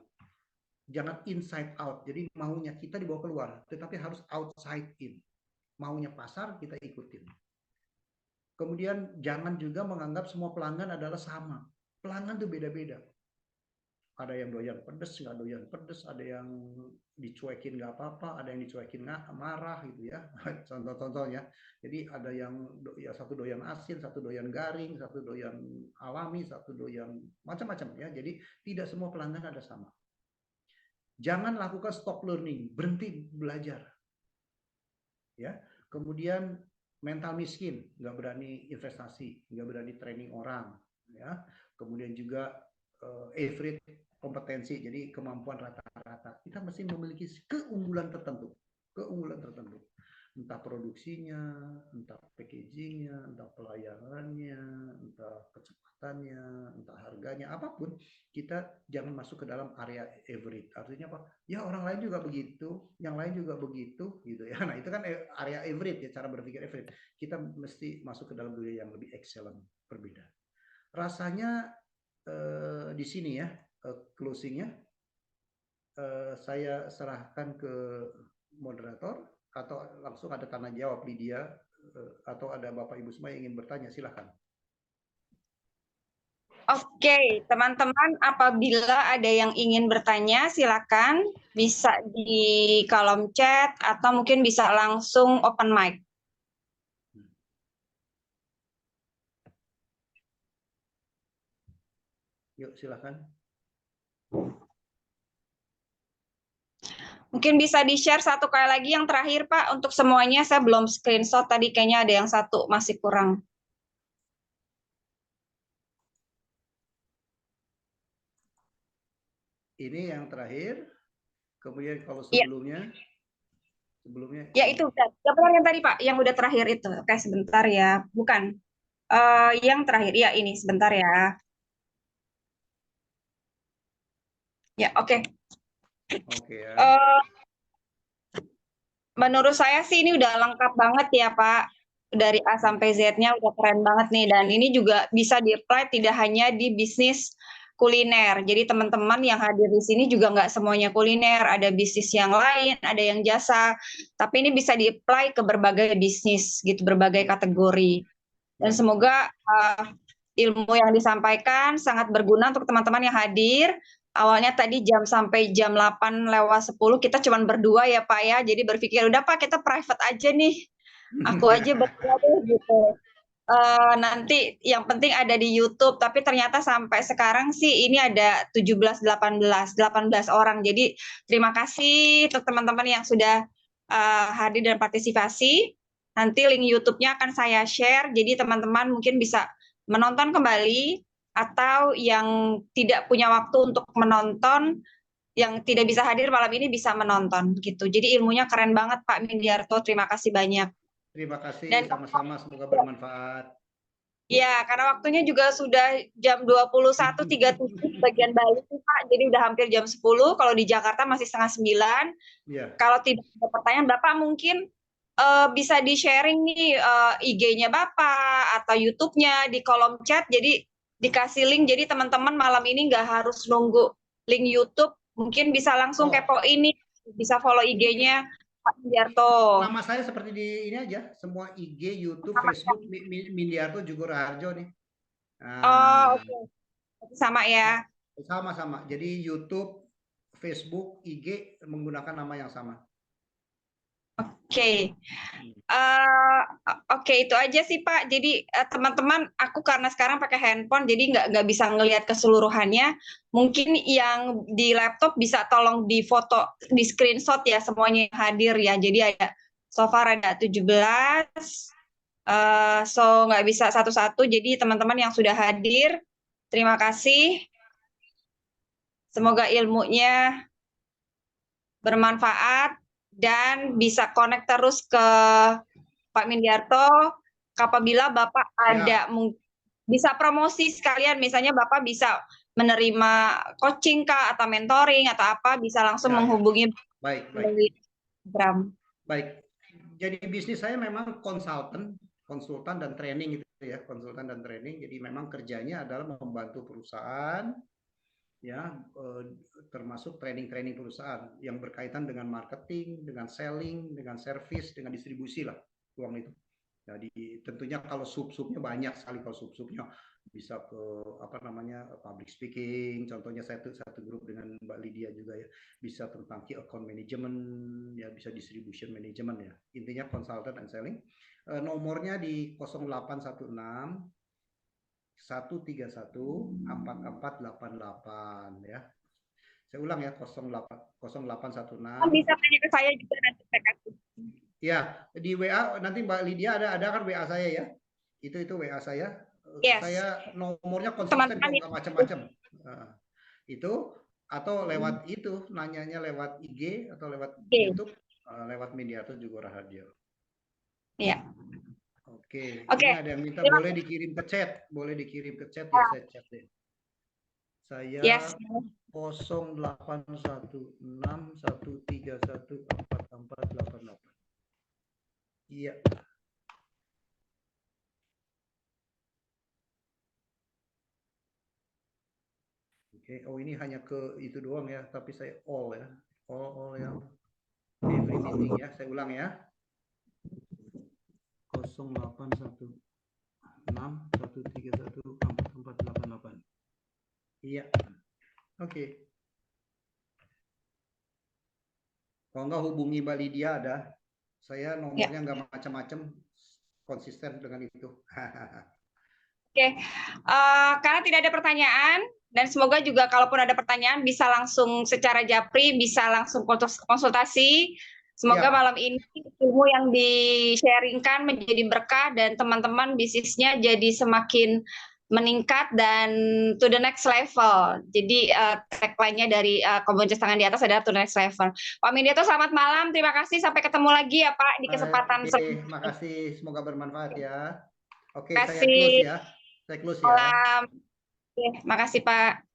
jangan inside out. Jadi maunya kita dibawa keluar, tetapi harus outside in. Maunya pasar kita ikutin. Kemudian jangan juga menganggap semua pelanggan adalah sama. Pelanggan tuh beda-beda. Ada yang doyan pedes, nggak doyan pedes, ada yang dicuekin nggak apa-apa, ada yang dicuekin nggak marah gitu ya. Contoh-contohnya. Jadi ada yang ya satu doyan asin, satu doyan garing, satu doyan alami, satu doyan macam-macam ya. Jadi tidak semua pelanggan ada sama. Jangan lakukan stop learning, berhenti belajar. Ya. Kemudian mental miskin, nggak berani investasi, nggak berani training orang, ya. Kemudian juga average kompetensi, jadi kemampuan rata-rata. Kita mesti memiliki keunggulan tertentu, entah produksinya, entah packagingnya, entah pelayanannya, entah kecepatannya, entah harganya, apapun. Kita jangan masuk ke dalam area average. Artinya apa? Ya orang lain juga begitu, yang lain juga begitu, gitu ya. Nah itu kan area average ya, cara berpikir average. Kita mesti masuk ke dalam dunia yang lebih excellent, berbeda. Rasanya di sini ya closingnya saya serahkan ke moderator atau langsung ada tanya jawab Lydia atau ada Bapak Ibu semua yang ingin bertanya, silahkan. Oke, teman-teman, apabila ada yang ingin bertanya, silakan bisa di kolom chat atau mungkin bisa langsung open mic. Yuk, silakan. Mungkin bisa di-share satu kali lagi yang terakhir, Pak, untuk semuanya. Saya belum screenshot tadi, kayaknya ada yang satu masih kurang. Ini yang terakhir. Kemudian kalau sebelumnya, ya itu yang tadi Pak, yang udah terakhir itu. Oke, sebentar ya, bukan yang terakhir ya, ini sebentar ya. Ya, oke. Oke ya. Menurut saya sih ini udah lengkap banget ya Pak. Dari A sampai Z-nya udah keren banget nih. Dan ini juga bisa di-apply tidak hanya di bisnis kuliner. Jadi teman-teman yang hadir di sini juga nggak semuanya kuliner. Ada bisnis yang lain, ada yang jasa. Tapi ini bisa di-apply ke berbagai bisnis, gitu, berbagai kategori. Dan semoga ilmu yang disampaikan sangat berguna untuk teman-teman yang hadir. Awalnya tadi sampai jam 8:10 kita cuma berdua ya Pak ya. Jadi berpikir udah Pak kita private aja nih. Aku aja berdua deh gitu. nanti yang penting ada di YouTube, tapi ternyata sampai sekarang sih ini ada 17, 18 orang. Jadi terima kasih untuk teman-teman yang sudah hadir dan partisipasi. Nanti link YouTube-nya akan saya share, jadi teman-teman mungkin bisa menonton kembali, atau yang tidak punya waktu untuk menonton, yang tidak bisa hadir malam ini bisa menonton gitu. Jadi ilmunya keren banget Pak Mindiarto, terima kasih banyak. Terima kasih, Dan sama-sama, semoga bermanfaat. ya, karena waktunya juga sudah jam 21.37 bagian Bali Pak, jadi udah hampir jam 10, kalau di Jakarta masih setengah 9. Iya, Kalau tidak ada pertanyaan, Bapak mungkin bisa di-sharing nih IG-nya Bapak atau YouTube-nya di kolom chat, jadi dikasih link, jadi teman-teman malam ini nggak harus nunggu link YouTube, mungkin bisa langsung Oh. kepo ini, bisa follow IG-nya Pak Mindiarto. nama saya seperti di ini aja, semua IG, YouTube, Facebook, Mindiarto Jugo Raharjo nih. Oh, oke. Sama ya. Sama-sama. Jadi YouTube, Facebook, IG menggunakan nama yang sama. Oke. Oke, itu aja sih Pak. Jadi teman-teman, aku karena sekarang pakai handphone, jadi nggak bisa ngelihat keseluruhannya. Mungkin yang di laptop bisa tolong di foto, di screenshot ya semuanya yang hadir ya. Jadi ada so far ada 17, so nggak bisa satu-satu. Jadi teman-teman yang sudah hadir, terima kasih. Semoga ilmunya bermanfaat dan bisa connect terus ke Pak Mindiarto. Apabila Bapak ada bisa promosi sekalian, misalnya Bapak bisa menerima coaching kah atau mentoring atau apa, bisa langsung menghubungi melalui Instagram. Baik. Jadi bisnis saya memang konsultan dan training gitu ya, konsultan dan training. Jadi memang kerjanya adalah membantu perusahaan ya, termasuk training perusahaan yang berkaitan dengan marketing, dengan selling, dengan service, dengan distribusi lah uang itu. Jadi tentunya kalau sub-subnya banyak sekali, kalau sub-subnya bisa ke apa namanya public speaking, contohnya satu grup dengan Mbak Lydia juga ya, bisa tentang key account management ya, bisa distribution management ya, intinya consultant and selling. Nomornya di 0816 131 4488 ya. Saya ulang ya, 0816. Bisa tanya ke saya juga nanti saya kasih. Ya, di WA nanti Mbak Lydia ada kan WA saya ya. Itu WA saya. Yes. Saya nomornya konsisten kok, nggak macam-macam. Itu atau lewat itu nanyanya lewat IG atau lewat YouTube, lewat Mindiarto Jugo Raharjo. Iya. Oke. Ini ada yang minta boleh dikirim ke chat, ya, saya chat deh. Saya 081613144488. Iya. Oke. Oh, ini hanya ke itu doang ya, tapi saya all ya. All yang every meeting ya. Saya ulang ya. 081613144488. Iya. Oke. Kalau nggak hubungi Mbak Lydia ada. Saya nomornya nggak macam-macam, konsisten dengan itu. Oke. Karena tidak ada pertanyaan, dan semoga juga kalaupun ada pertanyaan bisa langsung secara japri, bisa langsung konsultasi. Semoga malam ini ilmu yang di-sharingkan menjadi berkah dan teman-teman bisnisnya jadi semakin meningkat dan to the next level. Jadi tagline-nya dari komunitas tangan di atas adalah to the next level. Pak Mindiarto, selamat malam. Terima kasih. Sampai ketemu lagi ya Pak di kesempatan selanjutnya. Terima kasih. Semoga bermanfaat ya. Oke, saya close ya. Oke, makasih Pak.